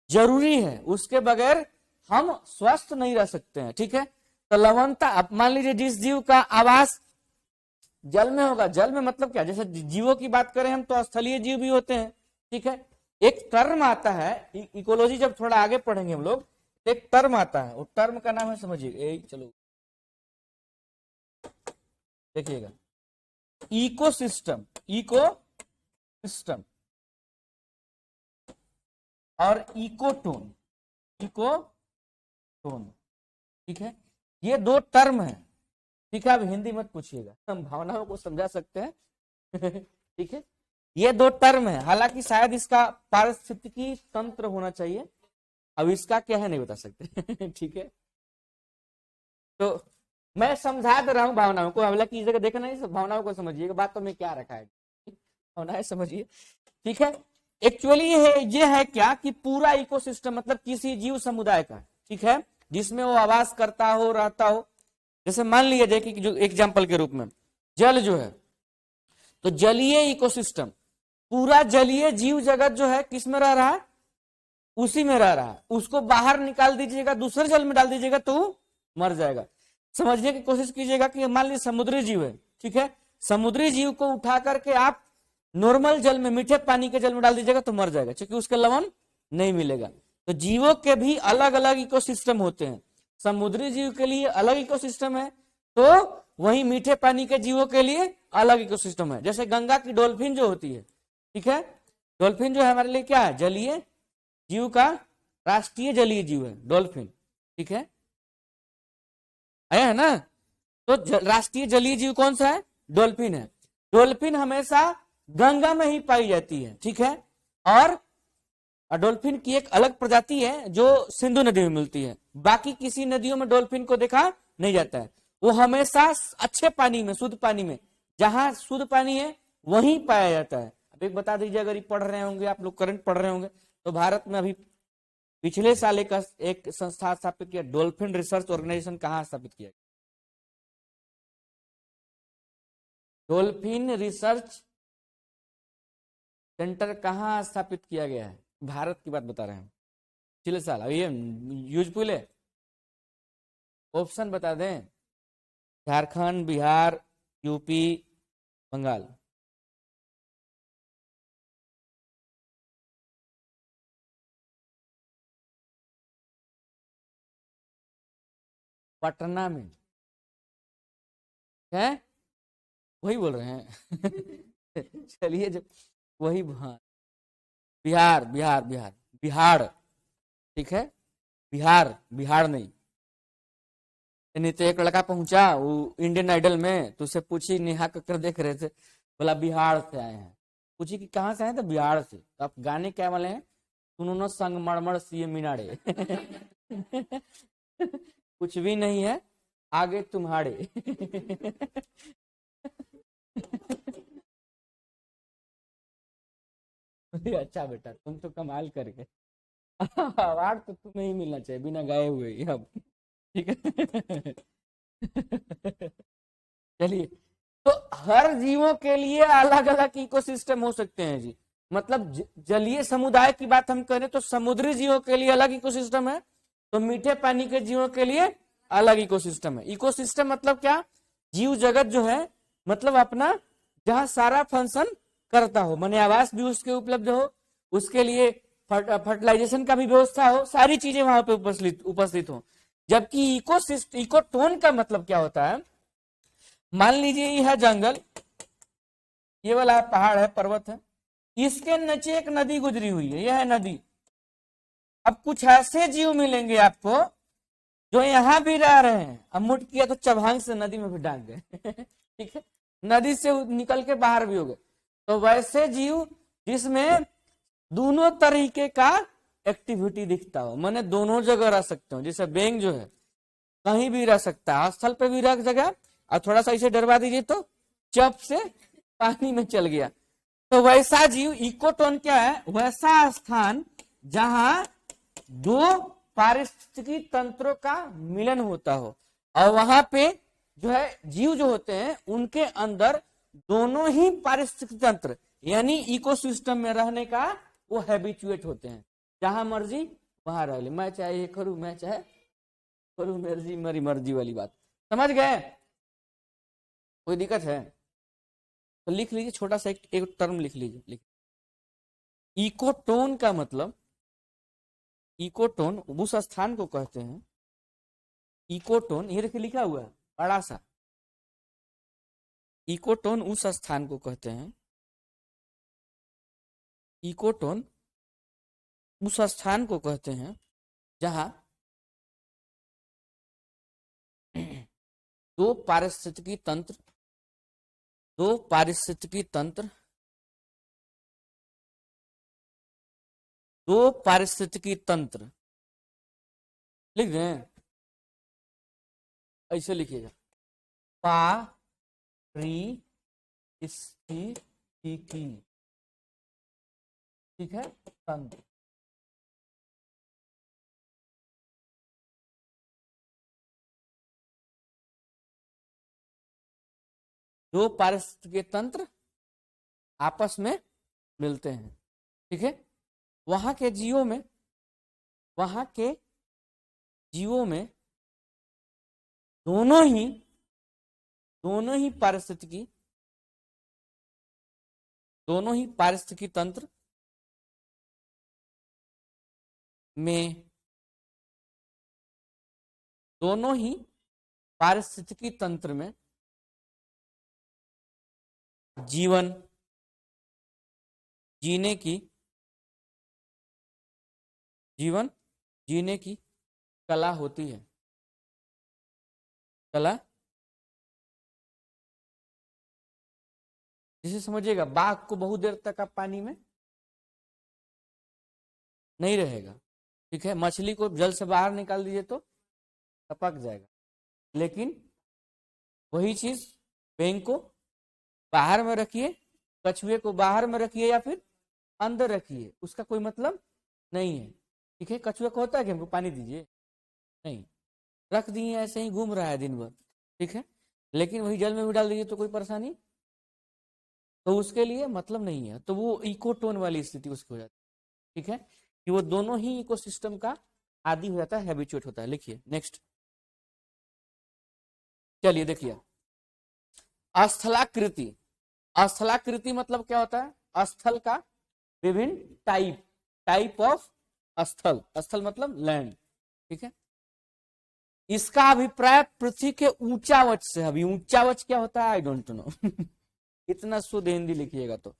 जरूरी है, उसके बगैर हम स्वस्थ नहीं रह सकते हैं, ठीक है। तो लवणता, अब मान लीजिए जिस जीव का आवास जल में होगा, जल में मतलब क्या, जैसे जीवों की बात करें हम तो स्थलीय जीव भी होते हैं, ठीक है। एक टर्म आता है, इकोलॉजी जब थोड़ा आगे पढ़ेंगे हम लोग, एक टर्म आता है, वो टर्म का नाम है, समझिए, चलो देखिएगा, इकोसिस्टम, इकोसिस्टम और इकोटोन, इकोटोन, ठीक है, ये 2 टर्म है। ठीक है, अब हिंदी मत पूछिएगा, हम भावनाओं को समझा सकते हैं। ठीक है, ये दो टर्म है, हालांकि शायद इसका पारिस्थितिकी तंत्र होना चाहिए, अब इसका क्या है नहीं बता सकते। ठीक है, तो मैं समझा दे रहा हूँ भावनाओं को, हालांकि इस जगह देखना नहीं, भावनाओं को समझिएगा, बातों में क्या रखा है, भावनाएं समझिए। ठीक है, एक्चुअली ये है क्या कि पूरा इकोसिस्टम मतलब किसी जीव समुदाय का, ठीक है, जिसमें वो आवास करता हो, रहता हो। जैसे मान लीजिए, देखिए जो एग्जाम्पल के रूप में जल जो है, तो जलीय इकोसिस्टम, पूरा जलीय जीव जगत जो है किस में रह रहा है, उसी में रह रहा है। उसको बाहर निकाल दीजिएगा, दूसरे जल में डाल दीजिएगा तो मर जाएगा। समझने की कोशिश कीजिएगा कि मान लीजिए समुद्री जीव है, ठीक है, समुद्री जीव को उठा करके आप नॉर्मल जल में, मीठे पानी के जल में डाल दीजिएगा तो मर जाएगा, क्योंकि उसका लवण नहीं मिलेगा। तो जीवों के भी अलग अलग इकोसिस्टम होते हैं, समुद्री जीव के लिए अलग इकोसिस्टम है, तो वही मीठे पानी के जीवों के लिए अलग इकोसिस्टम है। जैसे गंगा की डॉल्फिन जो होती है, ठीक है, डॉल्फिन जो है हमारे लिए क्या है, जलीय जीव का राष्ट्रीय जलीय जीव है डॉल्फिन। ठीक है, आया है ना, तो राष्ट्रीय जलीय जीव कौन सा है, डॉल्फिन है। डॉल्फिन हमेशा गंगा में ही पाई जाती है, ठीक है, और डॉल्फिन की एक अलग प्रजाति है जो सिंधु नदी में मिलती है, बाकी किसी नदियों में डॉल्फिन को देखा नहीं जाता है। वो हमेशा अच्छे पानी में, शुद्ध पानी में, जहां शुद्ध पानी है वहीं पाया जाता है। अब एक बता दीजिए, अगर ये पढ़ रहे होंगे आप लोग, करंट पढ़ रहे होंगे, तो भारत में अभी पिछले साल एक संस्था स्थापित किया, डॉल्फिन रिसर्च ऑर्गेनाइजेशन, कहाँ स्थापित किया, डॉल्फिन रिसर्च सेंटर कहाँ स्थापित किया गया है, भारत की बात बता रहे हैं, पिछले साल। अब ये यूजफुल है, ऑप्शन बता दें, झारखंड, बिहार, यूपी, बंगाल। पटना में है, वही बोल रहे हैं। चलिए, जब वही, हाँ, बिहार बिहार बिहार बिहार, ठीक है, बिहार, बिहार नहीं। नहीं तो एक लड़का पहुंचा वो इंडियन आइडल में, तो उसे पूछी, नेहा कक्कर देख रहे थे, बोला बिहार से आए हैं। पूछी कि कहाँ से आए, तो बिहार से। तो आप गाने क्या वाले हैं, सुनो न संग मरमर सी मीनाड़े। कुछ भी नहीं है आगे तुम्हारे। अच्छा बेटा, तुम तो कमाल करके। अवार्ड तो तुम्हें ही मिलना चाहिए, बिना गाए हुए ही अब। ठीक है। चलिए, तो हर जीवों के लिए अलग अलग इकोसिस्टम हो सकते हैं जी। मतलब जलीय समुदाय की बात हम करें तो समुद्री जीवों के लिए अलग इकोसिस्टम है, तो मीठे पानी के जीवों के लिए अलग इकोसिस्टम है। इकोसिस्टम मतलब क्या, जीव जगत जो है, मतलब अपना जहां सारा फंक्शन करता हो, माने आवास भी उसके उपलब्ध हो, उसके लिए फर्टिलाइजेशन का भी व्यवस्था हो, सारी चीजें वहां पे उपस्थित हो। जबकि इकोटोन का मतलब क्या होता है, मान लीजिए ये है जंगल, ये वाला पहाड़ है, पर्वत है, इसके नीचे एक नदी गुजरी हुई है, यह है नदी। अब कुछ ऐसे जीव मिलेंगे आपको जो यहाँ भी रह रहे हैं, अब मुट किया तो चबहांग से नदी में भी डाल गए। ठीक है, नदी से निकल के बाहर भी हो गए। तो वैसे जीव जिसमें दोनों तरीके का एक्टिविटी दिखता हो, माने दोनों जगह रह सकते हो। जैसे बेंग जो है कहीं भी रह सकता है, स्थल पे भी रह जगह, और थोड़ा सा इसे डरवा दीजिए तो चप से पानी में चल गया। तो वैसा जीव, इकोटोन क्या है, वैसा स्थान जहां दो पारिस्थितिकी तंत्रों का मिलन होता हो, और वहां पे जो है जीव जो होते हैं उनके अंदर दोनों ही पारिस्थितिक तंत्र यानी इकोसिस्टम में रहने का वो हैबिचुएट होते हैं। जहां मर्जी वहां रह ले, मैं चाहे ये करूं, मैं चाहे करूं, मर्जी मेरी मर्जी वाली बात। समझ गए, कोई दिक्कत है तो लिख लीजिए, छोटा सा एक टर्म लिख लीजिए। इकोटोन का मतलब, इकोटोन उस स्थान को कहते हैं, इकोटोन ये देखिए लिखा हुआ है बड़ा सा, इकोटोन उस स्थान को कहते हैं, इकोटोन उस स्थान को कहते हैं जहां दो पारिस्थितिकी तंत्र, दो पारिस्थितिकी तंत्र, दो पारिस्थितिकी तंत्र लिख दें, ऐसे लिखिएगा, पारिस्थितिकी, ठीक है, तंत्र। दो पारिस्थितिकी तंत्र आपस में मिलते हैं, ठीक है। वहां के जीवों में, वहां के जीवों में दोनों ही पारिस्थितिकी तंत्र में, दोनों ही पारिस्थितिकी तंत्र में जीवन जीने की कला होती है। कला, जिसे समझिएगा, बाघ को बहुत देर तक आप पानी में नहीं रहेगा, ठीक है। मछली को जल से बाहर निकाल दीजिए तो टपक जाएगा, लेकिन वही चीज बैंग को बाहर में रखिए, कछुए को बाहर में रखिए या फिर अंदर रखिए, उसका कोई मतलब नहीं है, ठीक है। कछुआ को होता है कि हमको पानी दीजिए, नहीं, रख दिए ऐसे ही घूम रहा है दिन भर, ठीक है। लेकिन वही जल में भी डाल दीजिए तो कोई परेशानी, तो उसके लिए मतलब नहीं है, तो वो इकोटोन वाली स्थिति उसकी हो जाती है, ठीक है, कि वो दोनों ही इकोसिस्टम का आदी हो जाता है, हैबिचुएट होता है। लिखिए नेक्स्ट, चलिए देखिए, स्थलाकृति। स्थलाकृति मतलब क्या होता है? स्थल का विभिन्न टाइप ऑफ स्थल, स्थल मतलब लैंड, ठीक है। इसका अभिप्राय पृथ्वी के ऊंचावच से। अभी ऊंचावच क्या होता है? आई डोंट नो इतना शुद्ध हिंदी लिखिएगा तो।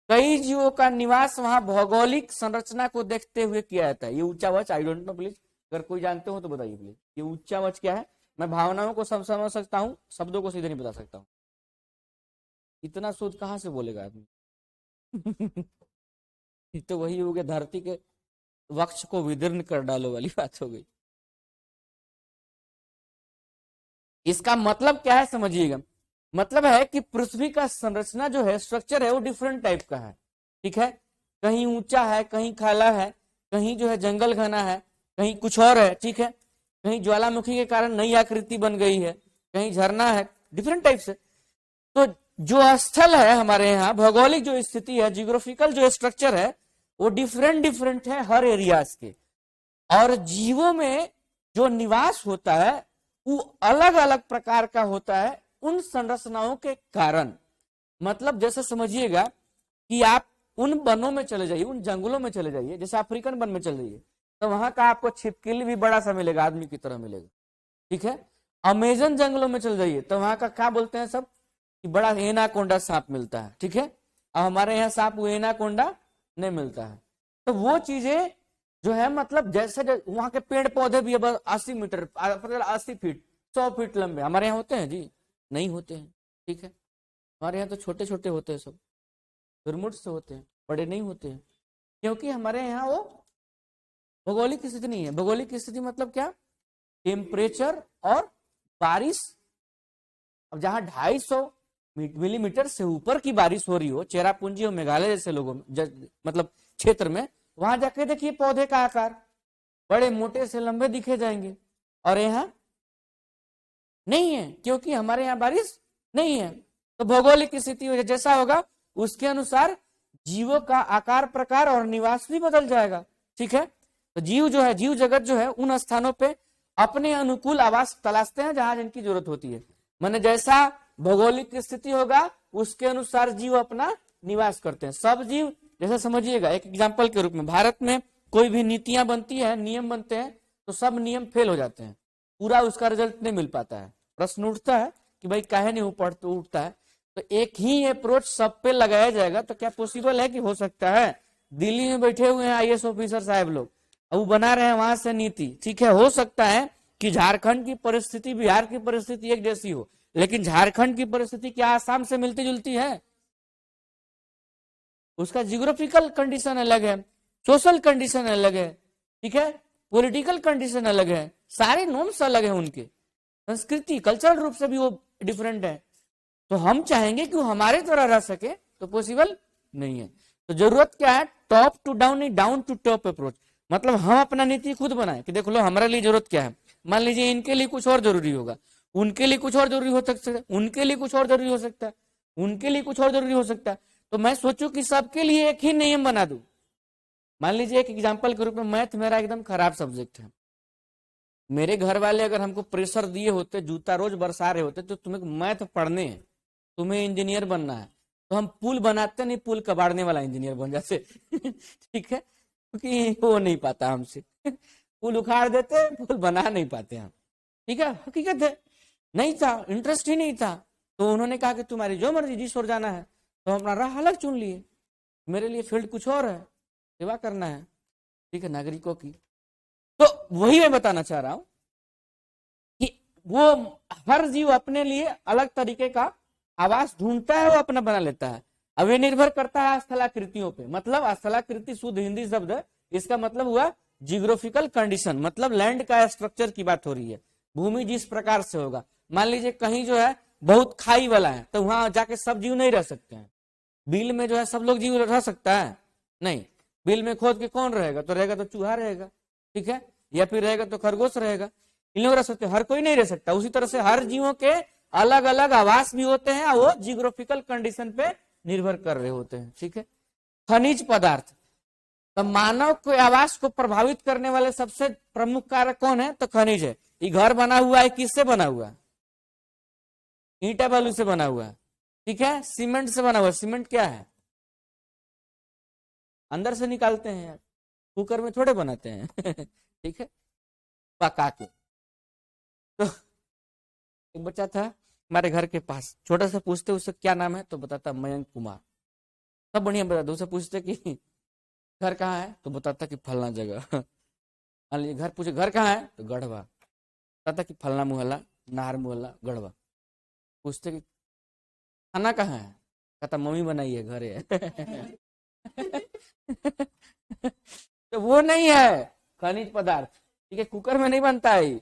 कई जीवों का निवास वहां भौगोलिक संरचना को देखते हुए किया जाता है। ये ऊंचावच आई डोंट नो, प्लीज अगर कोई जानते हो तो बताइए प्लीज, ये ऊंचावच क्या है? मैं भावनाओं को सब समझ सकता हूँ, शब्दों को सीधे नहीं बता सकता हूँ। इतना शुद्ध कहाँ से बोलेगा आदमी तो वही हो गया, धरती के वक्ष को विदीर्ण कर डालो वाली बात हो गई। इसका मतलब क्या है समझिएगा, मतलब है कि पृथ्वी का संरचना जो है, स्ट्रक्चर है, वो डिफरेंट टाइप का है, ठीक है। कहीं ऊंचा है, कहीं खाला है, कहीं जो है जंगल घना है, कहीं कुछ और है, ठीक है। कहीं ज्वालामुखी के कारण नई आकृति बन गई है, कहीं झरना है, डिफरेंट टाइप से। तो जो स्थल है हमारे यहाँ, भौगोलिक जो स्थिति है, जियोग्राफिकल जो स्ट्रक्चर है, वो डिफरेंट है हर एरियाज के। और जीवों में जो निवास होता है वो अलग अलग प्रकार का होता है उन संरचनाओं के कारण। मतलब जैसे समझिएगा कि आप उन वनों में चले जाइए, उन जंगलों में चले जाइए, जैसे अफ्रीकन वन में चले जाइए, तो वहां का आपको छिपकली भी बड़ा सा मिलेगा, आदमी की तरह मिलेगा, ठीक है। अमेजन जंगलों में चले जाइए तो वहां का क्या बोलते हैं सब कि बड़ा एनाकोंडा सांप मिलता है, ठीक है। अब हमारे यहाँ सांप वो एनाकोंडा नहीं मिलता है। तो वो चीजें जो है, मतलब जैसे वहां के पेड़ पौधे भी 80 मीटर 80 फीट 100 फीट लंबे, हमारे यहाँ होते हैं जी? नहीं होते हैं, ठीक है। हमारे यहाँ तो छोटे छोटे होते हैं, सब पिरामिड से होते हैं, बड़े नहीं होते हैं, क्योंकि हमारे यहाँ वो भौगोलिक स्थिति नहीं है। भौगोलिक स्थिति मतलब क्या? टेम्परेचर और बारिश। अब जहां 250 मिलीमीटर से ऊपर की बारिश हो रही हो, चेरापूंजी और मेघालय जैसे लोगों मतलब क्षेत्र में, वहां जाके देखिए पौधे का आकार बड़े मोटे से लंबे दिखे जाएंगे, और यहाँ नहीं है, क्योंकि हमारे यहाँ बारिश नहीं है। तो भौगोलिक स्थिति जैसा होगा उसके अनुसार जीवों का आकार, प्रकार और निवास भी बदल जाएगा, ठीक है। तो जीव जो है, जीव जगत जो है, उन स्थानों पे अपने अनुकूल आवास तलाशते हैं जहां जिनकी जरूरत होती है। माने जैसा भौगोलिक स्थिति होगा उसके अनुसार जीव अपना निवास करते हैं। सब जीव, जैसे समझिएगा एक एग्जाम्पल के रूप में, भारत में कोई भी नीतियां बनती है, नियम बनते हैं, तो सब नियम फेल हो जाते हैं, पूरा उसका रिजल्ट नहीं मिल पाता है। प्रश्न उठता है कि भाई काहे नहीं उठता है, तो एक ही अप्रोच सब पे लगाया जाएगा तो क्या पॉसिबल है कि हो सकता है? दिल्ली में बैठे हुए हैं IAS ऑफिसर साहब लोग, अब वो बना रहे हैं वहां से नीति, ठीक है, हो सकता है कि झारखंड की परिस्थिति बिहार की परिस्थिति एक जैसी हो, लेकिन झारखंड की परिस्थिति क्या आसाम से मिलती जुलती है? उसका जियोग्राफिकल कंडीशन अलग है, सोशल कंडीशन अलग है, ठीक है, पॉलिटिकल कंडीशन अलग है, सारे नॉर्म्स अलग है, उनके संस्कृति कल्चरल रूप से भी वो डिफरेंट है। तो हम चाहेंगे कि वो हमारे तरह रह सके तो पॉसिबल नहीं है। तो जरूरत क्या है? टॉप टू डाउन नहीं, डाउन टू टॉप अप्रोच। मतलब हम अपना नीति खुद बनाए कि देख लो हमारे लिए जरूरत क्या है। मान लीजिए इनके लिए कुछ और जरूरी होगा, उनके लिए कुछ और जरूरी हो सकता है, उनके लिए कुछ और जरूरी हो सकता है, उनके लिए कुछ और जरूरी हो सकता है। तो मैं सोचूं कि सबके लिए एक ही नियम बना दूं। मान लीजिए एक एग्जाम्पल के रूप में, मैथ मेरा एकदम खराब सब्जेक्ट है। मेरे घर वाले अगर हमको प्रेशर दिए होते, जूता रोज बरसा रहे होते, तो तुम्हें मैथ पढ़ने हैं, तुम्हें इंजीनियर बनना है, तो हम पुल बनाते नहीं, पुल कबाड़ने वाला इंजीनियर बन जाते ठीक है, क्योंकि वो नहीं पाता हमसे पुल उखाड़ देते, पुल बना नहीं पाते हम, ठीक है, हकीकत है। नहीं था, इंटरेस्ट ही नहीं था। तो उन्होंने कहा कि तुम्हारी जो मर्जी, जिस ओर जाना है। तो हम अपना राह अलग चुन लिए। मेरे लिए फील्ड कुछ और है, सेवा करना है, ठीक है, नागरिकों की। तो वही मैं बताना चाह रहा हूं कि वो हर जीव अपने लिए अलग तरीके का आवास ढूंढता है, वो अपना बना लेता है। अब ये निर्भर करता है स्थलाकृतियों पे। मतलब स्थलाकृति शुद्ध हिंदी शब्द है, इसका मतलब हुआ जियोग्राफिकल कंडीशन, मतलब लैंड का स्ट्रक्चर की बात हो रही है। भूमि जिस प्रकार से होगा, मान लीजिए कहीं जो है बहुत खाई वाला है, तो वहां जाके सब जीव नहीं रह सकते हैं। बिल में जो है सब लोग जीव रह सकता है? नहीं। बिल में खोद के कौन रहेगा? तो रहेगा तो चूहा रहेगा, ठीक है, या फिर रहेगा तो खरगोश रहेगा। इन लोग रह सकते, हर कोई नहीं रह सकता। उसी तरह से हर जीवों के अलग अलग आवास भी होते हैं, वो जियोग्राफिकल कंडीशन पे निर्भर कर रहे होते हैं, ठीक है। खनिज पदार्थ, तो मानव के आवास को प्रभावित करने वाले सबसे प्रमुख कारक कौन है? तो खनिज है। ये घर बना हुआ है, किससे बना हुआ है? ईंटा बालू से बना हुआ है, ठीक है, सीमेंट से बना हुआ है। सीमेंट क्या है? अंदर से निकालते हैं यार, कुकर में थोड़े बनाते हैं ठीक है, पका के। तो एक बच्चा था हमारे घर के पास, छोटा सा, पूछते उससे क्या नाम है, तो बताता मयंक कुमार। सब बढ़िया बताता। उससे पूछते कि घर कहाँ है, तो बताता कि फलना जगह मान लीजिए घर पूछे घर कहाँ है, तो गढ़वा, बताता कि फलना मुहल्ला, नाहर मुहल्ला, गढ़वा। पूछते कि खाना कहाँ है, कहता मम्मी बनाई है, घर है तो वो नहीं है खनिज पदार्थ, ठीक है, कुकर में नहीं बनता है।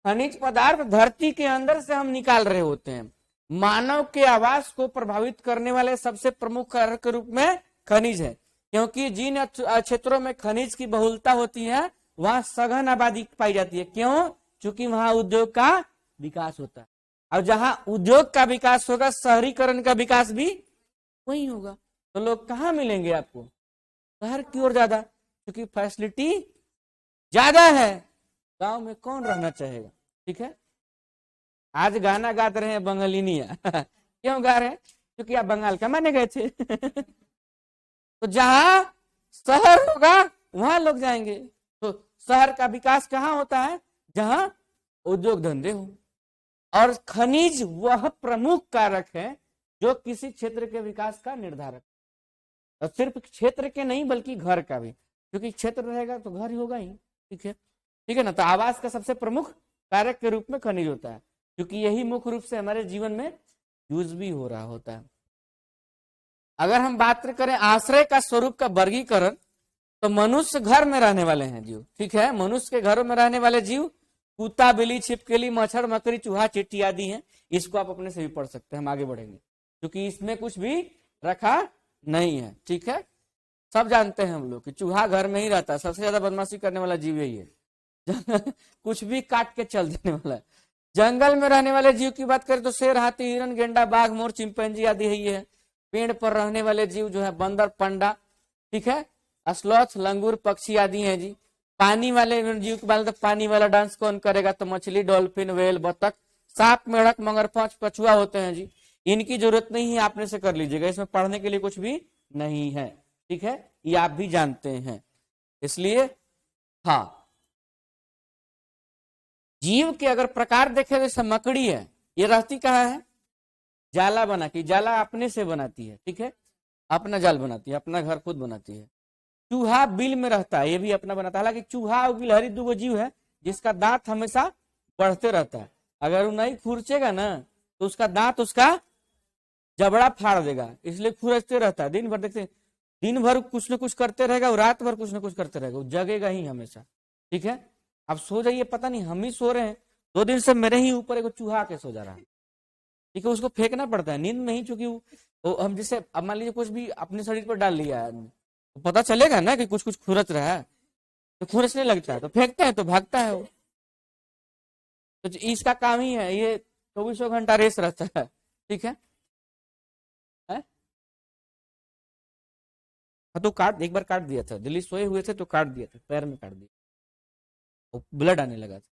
खनिज पदार्थ धरती के अंदर से हम निकाल रहे होते हैं। मानव के आवास को प्रभावित करने वाले सबसे प्रमुख कारक के रूप में खनिज है, क्योंकि जिन क्षेत्रों में खनिज की बहुलता होती है वहां सघन आबादी पाई जाती है। क्यों? क्योंकि वहां उद्योग का विकास होता है, और जहां उद्योग का विकास होगा, शहरीकरण का विकास भी वही होगा। तो लोग कहाँ मिलेंगे आपको? शहर की ओर ज्यादा, क्योंकि फैसिलिटी ज्यादा है। गांव में कौन रहना चाहेगा, ठीक है। आज गाना गाते रहे हैं बंगालिनिया क्यों गा रहे हैं? क्योंकि आप बंगाल कमाने गए थे तो जहां शहर होगा वहां लोग जाएंगे। तो शहर का विकास कहाँ होता है? जहां उद्योग धंधे हो। और खनिज वह प्रमुख कारक है जो किसी क्षेत्र के विकास का निर्धारक, और सिर्फ क्षेत्र के नहीं बल्कि घर का भी, क्योंकि क्षेत्र रहेगा तो घर ही होगा ही, ठीक है, ठीक है ना। तो आवास का सबसे प्रमुख कारक के रूप में खनिज होता है, क्योंकि यही मुख्य रूप से हमारे जीवन में यूज भी हो रहा होता है। अगर हम बात करें आश्रय का स्वरूप का वर्गीकरण, तो मनुष्य घर में रहने वाले हैं जीव, ठीक है, मनुष्य के घरों में रहने वाले जीव कुत्ता, बिल्ली, छिपकली, मच्छर, मकड़ी, चूहा, चींटी आदि हैं। इसको आप अपने से भी पढ़ सकते हैं, हम आगे बढ़ेंगे, क्योंकि इसमें कुछ भी रखा नहीं है, ठीक है। सब जानते हैं हम लोग कि चूहा घर में ही रहता है, सबसे ज्यादा बदमाशी करने वाला जीव यही है कुछ भी काट के चल देने वाला है। जंगल में रहने वाले जीव की बात करें तो शेर, हाथी, हिरन, गेंडा, बाघ, मोर, चिंपैंजी आदि ही है। पेड़ पर रहने वाले जीव जो है बंदर, पंडा, ठीक है, स्लॉथ, लंगूर, पक्षी आदि हैं जी। पानी वाले जीव की बात, तो पानी वाला डांस कौन करेगा? तो मछली, डॉल्फिन, व्हेल, बतख, सांप, मेढक, मगरमच्छ, कछुआ होते हैं जी। इनकी जरूरत नहीं है, आपने से कर लीजिएगा, इसमें पढ़ने के लिए कुछ भी नहीं है, ठीक है, ये आप भी जानते हैं। इसलिए हाँ, जीव के अगर प्रकार देखे, जैसे मकड़ी है, ये रहती कहाँ है? जाला बना के, जाला अपने से बनाती है, ठीक है, अपना जाल बनाती है, अपना घर खुद बनाती है। चूहा बिल में रहता है, ये भी अपना बनाता है। हालांकि चूहा और गिलहरी दो जीव है जिसका दांत हमेशा बढ़ते रहता है। अगर वो नहीं खुरचेगा ना तो उसका दांत उसका जबड़ा फाड़ देगा, इसलिए खुरचते रहता है। दिन भर देखते हैं, दिन भर कुछ न कुछ करते रहेगा और रात भर कुछ न कुछ करते रहेगा, वो जगेगा ही हमेशा। ठीक है, अब सो जाइए, पता नहीं हम ही सो रहे हैं, 2 दिन से मेरे ही ऊपर एक चूहा के सो जा रहा है। ठीक है, उसको फेंकना पड़ता है नींद में ही, चूंकि वो हम जैसे अब मान लीजिए कुछ भी अपने शरीर पर डाल लिया है आदमी, तो पता चलेगा ना कि कुछ कुछ खुरच रहा है, तो खुरचने लगता है, तो फेंकते हैं तो भागता है वो। तो इसका काम ही है, ये 24 घंटा रेस रहता है। ठीक है? हाँ, तो काट, एक बार काट दिया था, दिल्ली सोए हुए थे तो काट दिया था, पैर में काट दिया, वो ब्लड आने लगा था।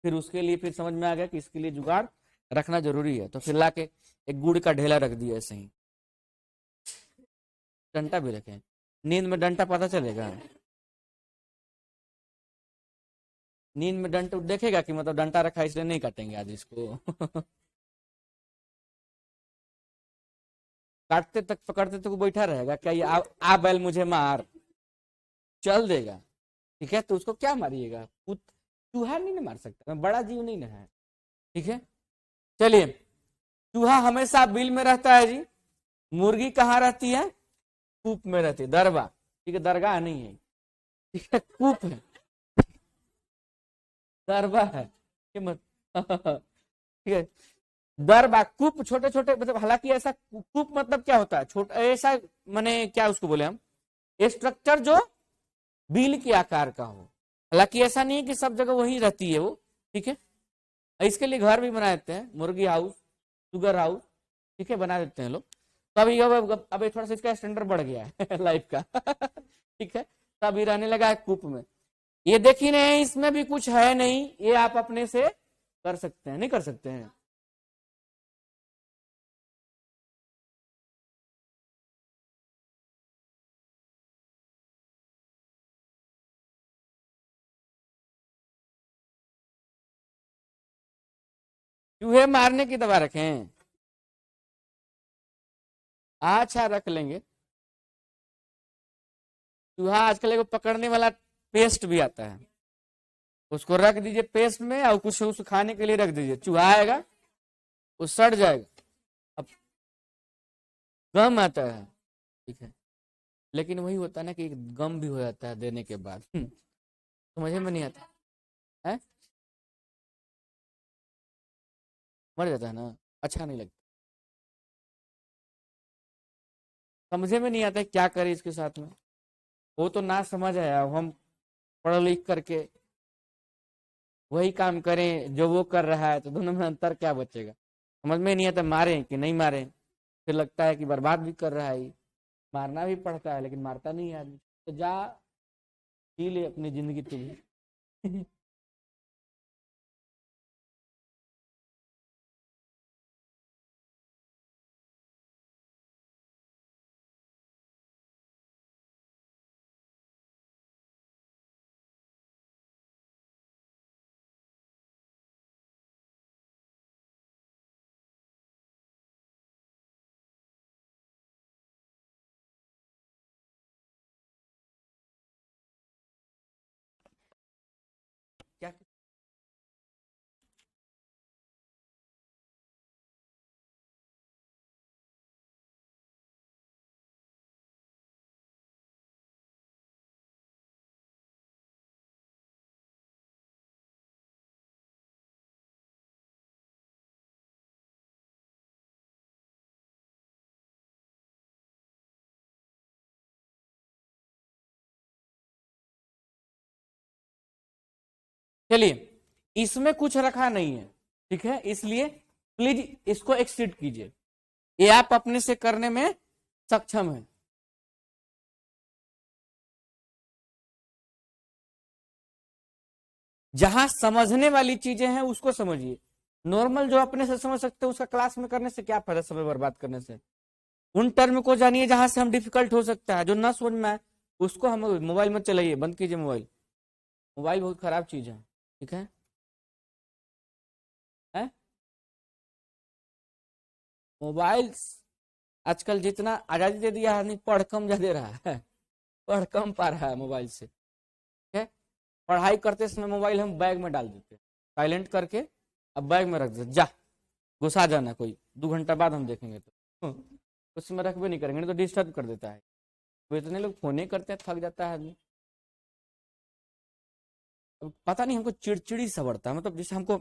फिर उसके लिए फिर समझ में आ गया कि इसके लिए जुगाड़ रखना जरूरी है, तो फिर लाके एक गुड़ का ढेला रख दिया ऐसे ही। डंटा भी रखे, नींद में डंटा पता चलेगा, नींद में डंटा देखेगा कि मतलब डंटा रखा है इसलिए नहीं काटेंगे आज इसको। काटते तक पकड़ते तक वो बैठा रहेगा, क्या ये आ बैल मुझे मार, चल देगा। ठीक है, तो उसको क्या मारिएगा, चूहा नहीं ना मार सकता, बड़ा जीव नहीं ना है। ठीक है, चलिए, चूहा हमेशा बिल में रहता है जी, मुर्गी कहाँ रहती है, कूप में रहती है, दरबा। ठीक है, दरगाह नहीं है, ठीक है, कूप है, दरबा है, मत। ठीक है, दरबा कूप, छोटे छोटे, मतलब हालांकि ऐसा कूप मतलब क्या होता है, छोटा ऐसा, माने क्या उसको बोले हम, स्ट्रक्चर जो बिल के आकार का हो। हालांकि ऐसा नहीं है कि सब जगह वही रहती है वो। ठीक है, इसके लिए घर भी बना देते हैं, मुर्गी हाउस, सुगर हाउस। ठीक है, बना देते हैं लोग। तो अभी अब थोड़ा सा इसका स्टैंडर्ड बढ़ गया है लाइफ का। ठीक है, तो अभी रहने लगा है कूप में। ये देखी नहीं, इसमें भी कुछ है नहीं, ये आप अपने से कर सकते हैं, नहीं कर सकते हैं। चूहे मारने की दवा रखें, अच्छा रख लेंगे। चूहा आजकल एगो पकड़ने वाला पेस्ट भी आता है, उसको रख दीजिए पेस्ट में, और कुछ उसको खाने के लिए रख दीजिए, चूहा आएगा, वो सड़ जाएगा। अब गम आता है। ठीक है, लेकिन वही होता है ना कि गम भी हो जाता है देने के बाद। समझ में नहीं आता है, मर जाता है ना, अच्छा नहीं लगता, समझे में नहीं आता है क्या करे इसके साथ में। वो तो ना समझ आया, हम पढ़ लिख करके वही काम करें जो वो कर रहा है, तो दोनों में अंतर क्या बचेगा, समझ में नहीं आता, मारे कि नहीं मारे। फिर लगता है कि बर्बाद भी कर रहा है, मारना भी पड़ता है लेकिन मारता नहीं है आदमी। तो जा, जी ले अपनी जिंदगी तू भी। क्या, चलिए, इसमें कुछ रखा नहीं है, ठीक है, इसलिए प्लीज इसको एक्सीड कीजिए, ये आप अपने से करने में सक्षम है। जहां समझने वाली चीजें हैं उसको समझिए, नॉर्मल जो अपने से समझ सकते हैं उसका क्लास में करने से क्या फायदा, समय बर्बाद करने से। उन टर्म को जानिए जहां से हम डिफिकल्ट हो सकता है, जो ना समझ में आए उसको हम, मोबाइल मत चलाइए, बंद कीजिए मोबाइल, मोबाइल बहुत खराब चीज है। ठीक है? मोबाइल आजकल जितना आजादी दे दिया है, नहीं पढ़ कम ज्यादा रहा है, पढ़ कम पा रहा है मोबाइल से। ठीक है, पढ़ाई करते समय मोबाइल हम बैग में डाल देते, साइलेंट करके अब बैग में रख देते, जा घुसा जाना, कोई 2 घंटा बाद हम देखेंगे तो उस समय रखबे नहीं करेंगे, नहीं तो डिस्टर्ब कर देता है। वो इतने लोग फोने करते हैं, थक जाता है आदमी। पता नहीं हमको चिड़चिड़ी सा बढ़ता है, मतलब जैसे हमको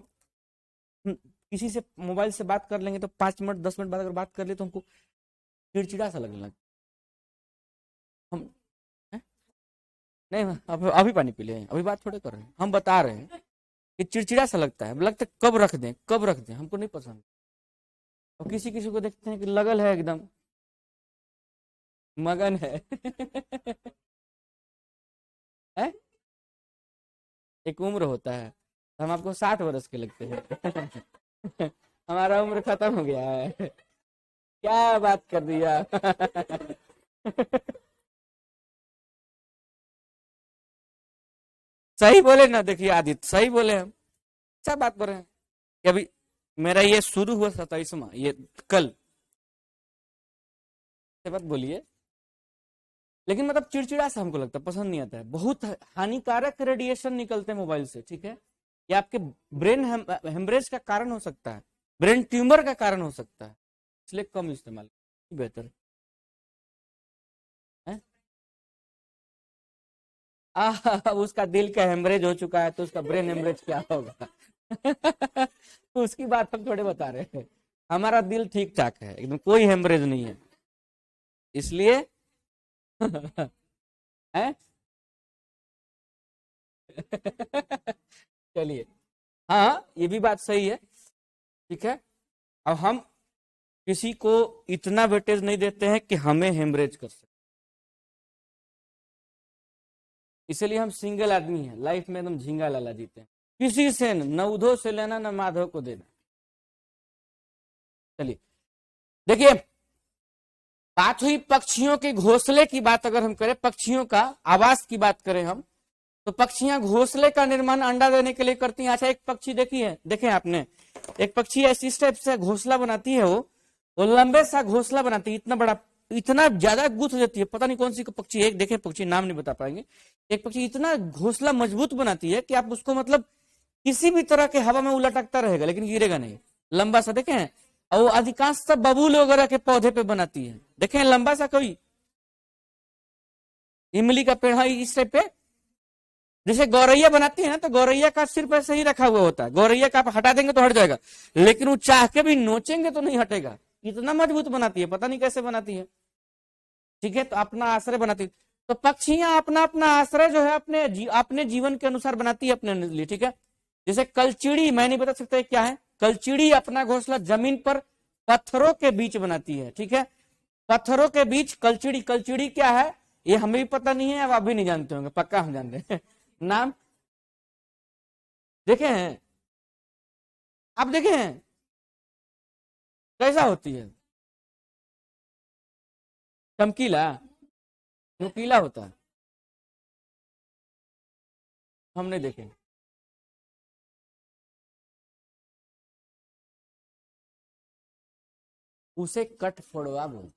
किसी से मोबाइल से बात कर लेंगे तो 5 मिनट 10 मिनट बाद अगर बात कर ले तो हमको चिड़चिड़ा सा लगने लगता हम है? नहीं अभी पानी पी ले, अभी बात थोड़े कर रहे हैं, हम बता रहे हैं कि चिड़चिड़ा सा लगता है, लगता है कब रख दें कब रख दें, हमको नहीं पसंद। और किसी किसी को देखते हैं कि लगल है एकदम मगन है, है? एक उम्र होता है, हम आपको 60 वर्ष के लगते हैं। हमारा उम्र खत्म हो गया है, क्या बात कर दिया। सही बोले ना, देखिए आदित्य सही बोले, हम क्या बात कर रहे हैं कि अभी मेरा ये शुरू हुआ 27वां, ये कल से बात बोलिए, लेकिन मतलब चिड़चिड़ा सा हमको लगता है, पसंद नहीं आता है, बहुत हानिकारक रेडिएशन निकलते हैं मोबाइल से, ठीक है, ये आपके ब्रेन हेमरेज का कारण हो सकता है, ब्रेन ट्यूमर का कारण हो सकता है, इसलिए कम इस्तेमाल बेहतर है। उसका दिल का हेमरेज हो चुका है तो उसका ब्रेन हेमरेज क्या होगा। तो उसकी बात हम थोड़े बता रहे हैं, हमारा दिल ठीक ठाक है एकदम, कोई हेमरेज नहीं है, इसलिए है। चलिए, हाँ ये भी बात सही है, ठीक है। अब हम किसी को इतना वेटेज नहीं देते हैं कि हमें हेमरेज कर सके, इसलिए हम सिंगल आदमी हैं, लाइफ में एकदम झींगा लाला जीते हैं, किसी से न उधो से लेना न माधव को देना। चलिए देखिए, बात हुई पक्षियों के घोंसले की बात, अगर हम करें पक्षियों का आवास की बात करें हम, तो पक्षियां घोंसले का निर्माण अंडा देने के लिए करती हैं। अच्छा एक पक्षी देखी है, देखे आपने, एक पक्षी ऐसी इस टाइप से घोंसला बनाती है, वो लंबे सा घोंसला बनाती है, इतना बड़ा, इतना ज्यादा गुथ देती है, पता नहीं कौन सी पक्षी, एक देखे पक्षी नाम नहीं बता पाएंगे, एक पक्षी इतना घोंसला मजबूत बनाती है कि आप उसको मतलब किसी भी तरह के हवा में उलटकता रहेगा लेकिन गिरेगा नहीं, लंबा सा, देखे हैं। और वो अधिकांश सब बबूल वगैरह के पौधे पे बनाती है, देखे हैं लंबा सा, कोई इमली का पेड़ है इस टाइप पे, जैसे गौरैया बनाती है ना, तो गौरैया का सिर्फ ऐसे ही रखा हुआ होता है, गौरैया का आप हटा देंगे तो हट जाएगा, लेकिन वो चाह के भी नोचेंगे तो नहीं हटेगा, इतना मजबूत बनाती है, पता नहीं कैसे बनाती है, ठीक है। तो अपना आश्रय बनाती है, तो पक्षियां अपना अपना आश्रय जो है अपने जीवन के अनुसार बनाती है अपने लिए, ठीक है। जैसे कलचिड़ी, मैं नहीं बता सकता क्या है, कलचिड़ी अपना घोंसला जमीन पर पत्थरों के बीच बनाती है, ठीक है, पत्थरों के बीच कलचिड़ी, कलचिड़ी क्या है ये हमें भी पता नहीं है, अब आप भी नहीं जानते होंगे, पक्का हम जानते हैं। नाम देखे हैं आप, देखे हैं कैसा होती है, चमकीला नुकीला होता है, हम नहीं देखे। उसे कट फोड़वा बोलते,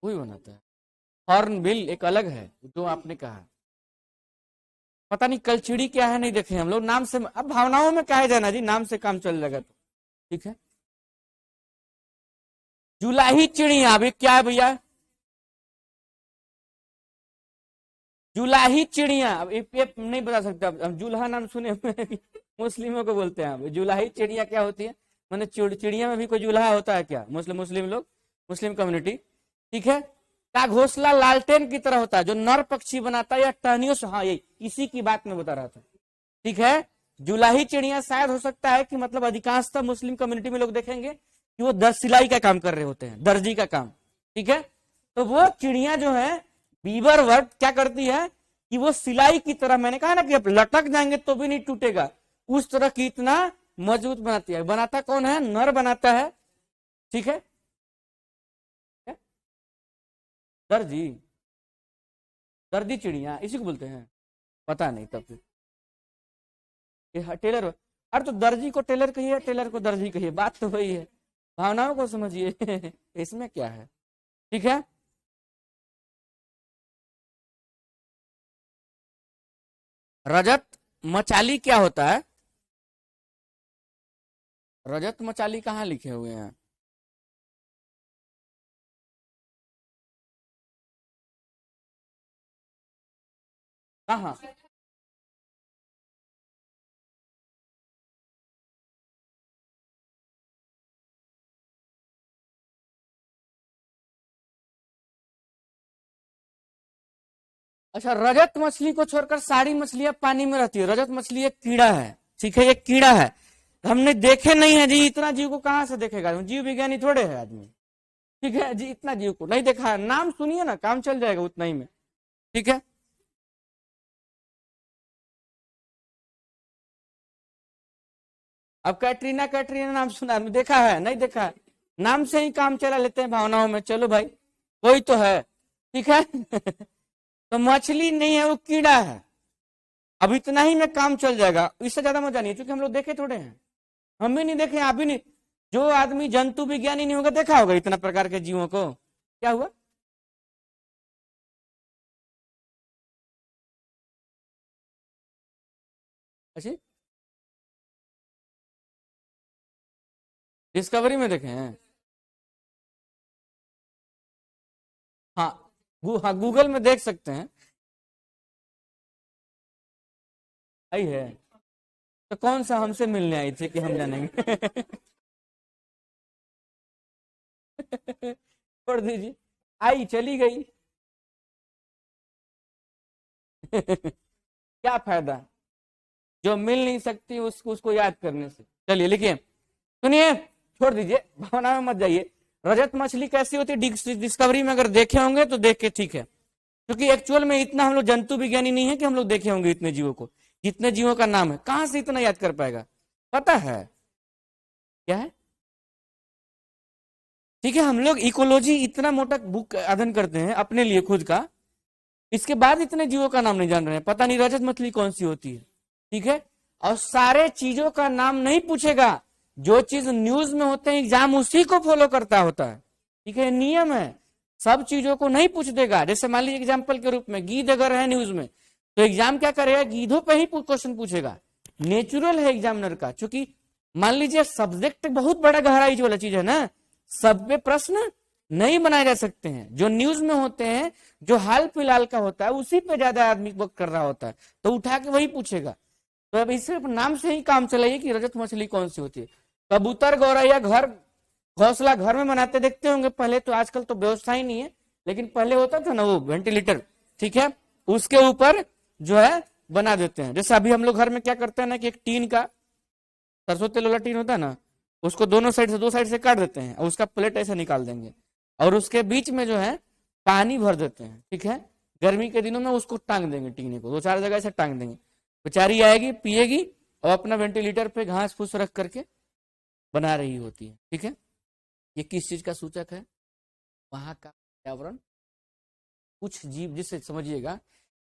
वही बनाता है। हॉर्नबिल एक अलग है जो आपने कहा, पता नहीं कलचिड़ी क्या है, नहीं देखे हम लोग, नाम से अब भावनाओं में कहे जाना जी, नाम से काम चल जाएगा तो ठीक है। जुलाही चिड़िया अभी क्या है भैया, जुलाही चिड़िया, अब ये नहीं बता सकते, अब जुल्हा नाम सुने हुए मुस्लिमों को बोलते हैं, अब जुलाही चिड़िया क्या होती है, मैंने चिड़िया में भी कोई जुल्हा होता है क्या, मुस्लिम लोग, मुस्लिम कम्युनिटी, ठीक है। का घोंसला लालटेन की तरह होता है, जो नर पक्षी बनाता है या टहनियों से, हाँ यही इसी की बात में बता रहा था, ठीक है। जुलाही चिड़िया शायद हो सकता है कि मतलब अधिकांशतः मुस्लिम कम्युनिटी में लोग देखेंगे कि वो सिलाई का काम कर रहे होते हैं, दर्जी का काम, ठीक है। तो वो चिड़िया जो है बीबर वर्ड क्या करती है कि वो सिलाई की तरह, मैंने कहा ना कि अब लटक जाएंगे तो भी नहीं टूटेगा, उस तरह की इतना मजबूत बनाती है। बनाता कौन है, नर बनाता है, ठीक है। दर्जी, दर्जी चिड़िया इसी को बोलते हैं, पता नहीं तब फिर टेलर, अरे तो दर्जी को टेलर कहिए, टेलर को दर्जी कहिए, बात तो वही है, भावनाओं को समझिए। इसमें क्या है, ठीक है। रजत मचाली क्या होता है? रजत मचाली कहाँ लिखे हुए हैं? कहाँ? अच्छा, रजत मछली को छोड़कर सारी मछलियां पानी में रहती है। रजत मछली एक कीड़ा है, ठीक है, एक कीड़ा है। हमने देखे नहीं है जी, इतना जीव को कहाँ से देखेगा, जीव विज्ञानी थोड़े है आदमी। ठीक है जी, इतना जीव को नहीं देखा है, नाम सुनिए ना, काम चल जाएगा उतना ही में। ठीक है। अब कैटरीना, कैटरीना नाम सुना है, देखा है नहीं देखा है? नाम से ही काम चला लेते हैं भावनाओं में, चलो भाई कोई तो है। ठीक है। तो मछली नहीं है, वो कीड़ा है। अब इतना ही में काम चल जाएगा, इससे ज्यादा मजा नहीं है, क्योंकि हम लोग देखे थोड़े हैं। हम भी नहीं देखे, आप भी नहीं। जो आदमी जंतु विज्ञानी नहीं होगा, देखा होगा इतना प्रकार के जीवों को। क्या हुआ? अच्छा, डिस्कवरी में देखे हैं। हाँ, हाँ, गूगल में देख सकते हैं। आई है। तो कौन सा हमसे मिलने आई थी कि हम जानेंगे? छोड़ दीजिए, आई चली गई। क्या फायदा जो मिल नहीं सकती उसको उसको याद करने से। चलिए लिखिए, सुनिए, छोड़ दीजिए, भावना में मत जाइए। रजत मछली कैसी होती है, डिस्कवरी में अगर देखे होंगे तो देख के ठीक है, क्योंकि एक्चुअल में इतना हम लोग जंतु विज्ञानी नहीं है कि हम लोग देखे होंगे इतने जीवों को। जितने जीवों का नाम है, कहां से इतना याद कर पाएगा? पता है क्या है? ठीक है, हम लोग इकोलॉजी इतना मोटा बुक अध्ययन करते हैं अपने लिए खुद का, इसके बाद इतने जीवों का नाम नहीं जान रहे हैं, पता नहीं रजत मछली कौन सी होती है। ठीक है। और सारे चीजों का नाम नहीं पूछेगा, जो चीज न्यूज में होते हैं एग्जाम उसी को फॉलो करता होता है। ठीक है, नियम है, सब चीजों को नहीं पूछ देगा। जैसे मान लीजिए एग्जाम्पल के रूप में गीध अगर है न्यूज में, तो एग्जाम क्या करेगा, गीधों पे ही क्वेश्चन पूछेगा। नेचुरल है एग्जामिनर का, क्योंकि मान लीजिए सब्जेक्ट बहुत बड़ा गहराई वाला चीज है ना, सब पे प्रश्न नहीं बनाए जा सकते हैं। जो न्यूज में होते हैं, जो हाल फिलहाल का होता है, उसी पे ज्यादा आदमी वक्त कर रहा होता है, तो उठा के वही पूछेगा। तो अब इस नाम से ही काम चलाइए कि रजत मछली कौन सी होती है। कबूतर गौरैया घर, घोंसला घर में बनाते देखते होंगे पहले, तो आजकल तो व्यवस्था ही नहीं है, लेकिन पहले होता था ना वो वेंटिलेटर। ठीक है, उसके ऊपर जो है बना देते हैं। जैसे अभी हम लोग घर में क्या करते हैं ना, कि एक टीन का, सरसों तेल वाला टीन होता है ना, उसको दोनों साइड से, दो साइड से काट देते हैं और उसका प्लेट ऐसे निकाल देंगे, और उसके बीच में जो है पानी भर देते हैं। ठीक है, गर्मी के दिनों में उसको टांग देंगे, टीने को दो चार जगह से टांग देंगे, बेचारी आएगी पिएगी और अपना वेंटिलेटर पे घास फूस रख करके बना रही होती है। ठीक है, ये किस चीज का सूचक है? वहां का पर्यावरण। कुछ जीव, जिससे समझिएगा,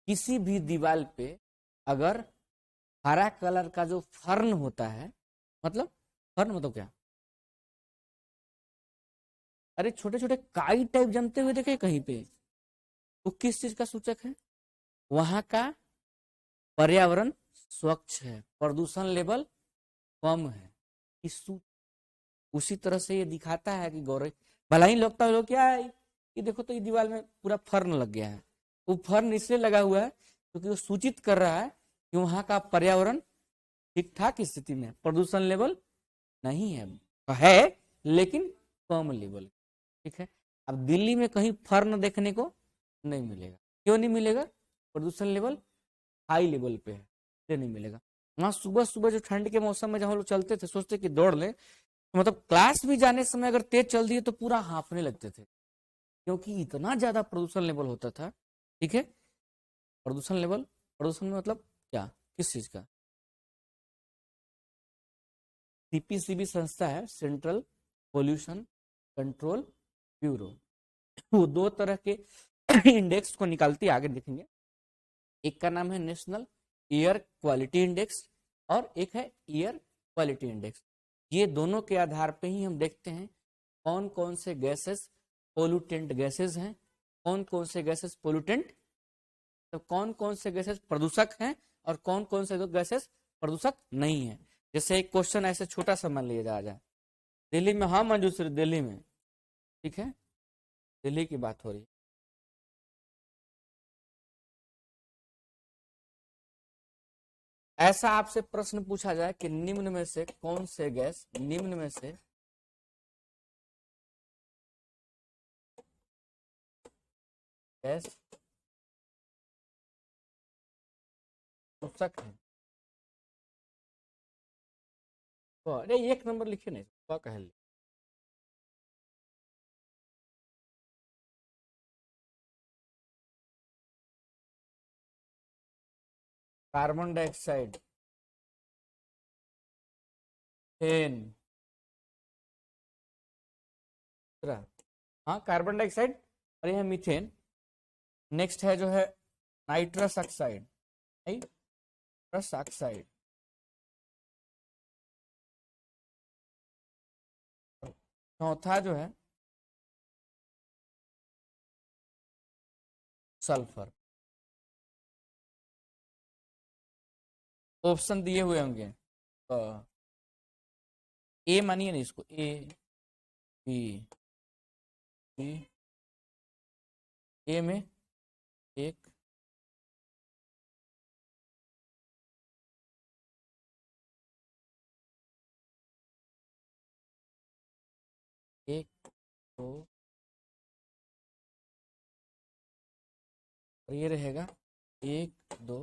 किसी भी दीवार पे अगर हरा कलर का जो फर्न होता है, मतलब फर्न मतलब क्या, अरे छोटे छोटे काई टाइप जमते हुए देखे कहीं पे, वो किस चीज का सूचक है? वहां का पर्यावरण स्वच्छ है, प्रदूषण लेवल कम है। इस उसी तरह से ये दिखाता है कि गौरव, भला ही लगता है लोग क्या है कि देखो तो ये दीवार में पूरा फर्न लग गया है। वो फर्न इसलिए लगा हुआ है क्योंकि वो सूचित कर रहा है कि वहां का पर्यावरण ठीक ठाक स्थिति में, प्रदूषण लेवल नहीं है लेकिन कम लेवल। ठीक है, अब दिल्ली में कहीं फर्न देखने को नहीं मिलेगा। क्यों नहीं मिलेगा? प्रदूषण लेवल हाई लेवल पे है, इसलिए नहीं मिलेगा। वहां सुबह सुबह जो ठंड के मौसम में जब हम लोग चलते थे, सोचते कि दौड़ ले, तो मतलब क्लास भी जाने समय अगर तेज चल दिए तो पूरा हांफने लगते थे, क्योंकि इतना ज्यादा प्रदूषण लेवल होता था। ठीक है, प्रदूषण लेवल, प्रदूषण में मतलब क्या, किस चीज का? सीपीसीबी संस्था है, सेंट्रल पोल्यूशन कंट्रोल ब्यूरो। वो दो तरह के इंडेक्स को निकालती है, आगे देखेंगे। एक का नाम है नेशनल एयर क्वालिटी इंडेक्स और एक है एयर क्वालिटी इंडेक्स। ये दोनों के आधार पे ही हम देखते हैं कौन कौन से गैसेस पोल्यूटेंट गैसेस हैं, कौन कौन से गैसेस पोल्यूटेंट, तो कौन कौन से गैसेस प्रदूषक हैं और कौन कौन से दो गैसेस प्रदूषक नहीं है। जैसे एक क्वेश्चन ऐसे छोटा सा मान लिया जा जाए, दिल्ली में, हाँ मंजूश्री, दिल्ली में, ठीक है, दिल्ली की बात हो रही है। ऐसा आपसे प्रश्न पूछा जाए कि निम्न में से कौन से गैस, निम्न में से गैस प्रदूषक है, तो अरे एक नंबर लिखे नहीं तो कह ले। कार्बन डाइऑक्साइड, मीथेन, हाँ कार्बन डाइऑक्साइड, और यह मीथेन। नेक्स्ट है जो है नाइट्रस ऑक्साइड, नाइट्रस ऑक्साइड, चौथा जो है सल्फर। ऑप्शन दिए हुए होंगे तो ए मानिए ना इसको, ए बी, बी, ए में एक, एक, दो, और ये रहेगा एक, दो,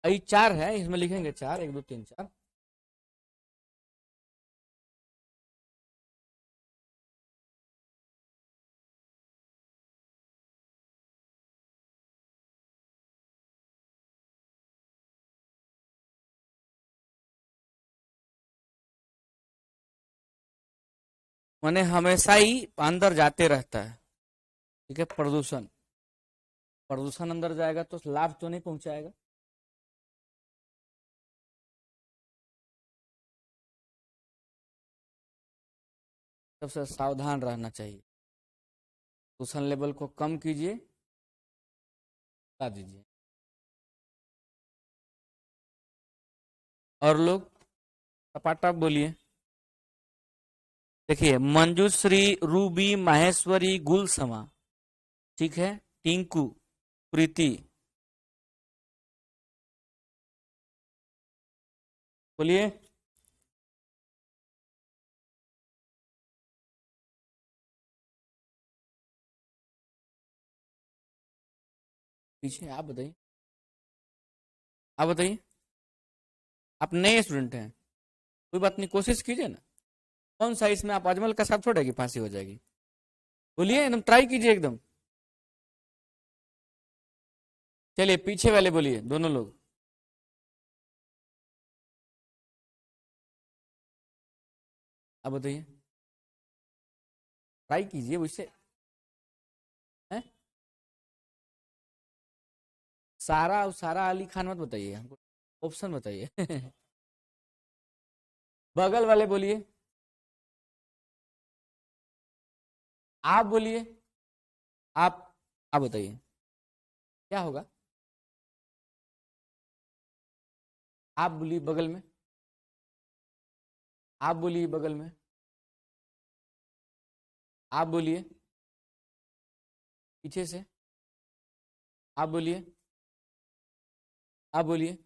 ये चार है, इसमें लिखेंगे चार, एक दो तीन चार। मैंने हमेशा ही अंदर जाते रहता है, ठीक है। प्रदूषण, प्रदूषण अंदर जाएगा तो लाभ तो नहीं पहुंचाएगा। सबसे सावधान रहना चाहिए, प्रदूषण लेवल को कम कीजिए, बता दीजिए। और लोग टपाटप बोलिए। देखिए मंजूश्री, रूबी, माहेश्वरी, गुलसमा, ठीक है, टिंकू, प्रीति, बोलिए। पीछे आप बताइए, आप बताइए, आप नए स्टूडेंट हैं, कोई बात नहीं, कोशिश कीजिए ना। कौन सा इसमें आप अजमल का साथ छोड़ेगी, फांसी हो जाएगी। बोलिए, एकदम ट्राई कीजिए एकदम। चलिए पीछे वाले बोलिए, दोनों लोग, आप बताइए, ट्राई कीजिए उससे। हैं? सारा और सारा अली खान मत बताइए हमको, ऑप्शन बताइए। बगल वाले बोलिए, आप बोलिए, आप बताइए क्या होगा। आप बोलिए बगल में, आप बोलिए बगल में, आप बोलिए पीछे से, आप बोलिए, आप बोलिए,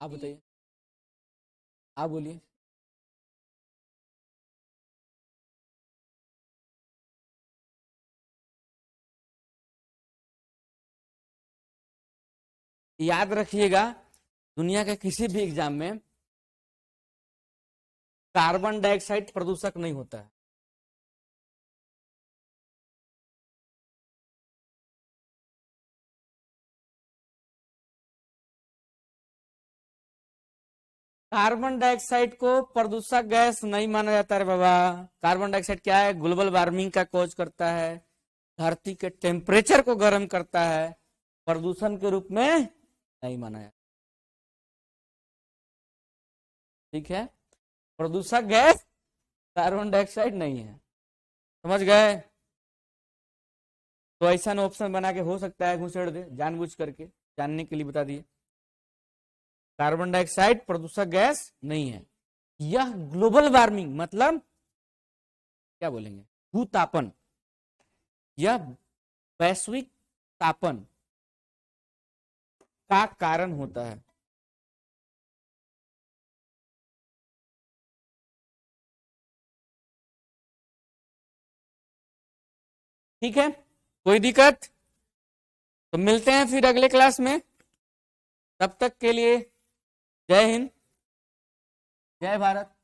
आप बताइए, आप बोलिए। याद रखिएगा, दुनिया के किसी भी एग्जाम में कार्बन डाइऑक्साइड प्रदूषक नहीं होता है। कार्बन डाइऑक्साइड को प्रदूषक गैस नहीं माना जाता रे बाबा। कार्बन डाइऑक्साइड क्या है, ग्लोबल वार्मिंग का कॉज करता है, धरती के टेम्परेचर को गर्म करता है, प्रदूषण के रूप में नहीं माना जाता। ठीक है, प्रदूषक गैस कार्बन डाइऑक्साइड नहीं है, समझ गए। तो ऐसा ऑप्शन बना के हो सकता है घुसेड़ दे जानबूझ करके, जानने के लिए बता दिए। कार्बन डाइऑक्साइड प्रदूषक गैस नहीं है। यह ग्लोबल वार्मिंग मतलब क्या बोलेंगे, भूतापन, यह वैश्विक तापन का कारण होता है। ठीक है, कोई दिक्कत? तो मिलते हैं फिर अगले क्लास में, तब तक के लिए जय हिंद, जय भारत।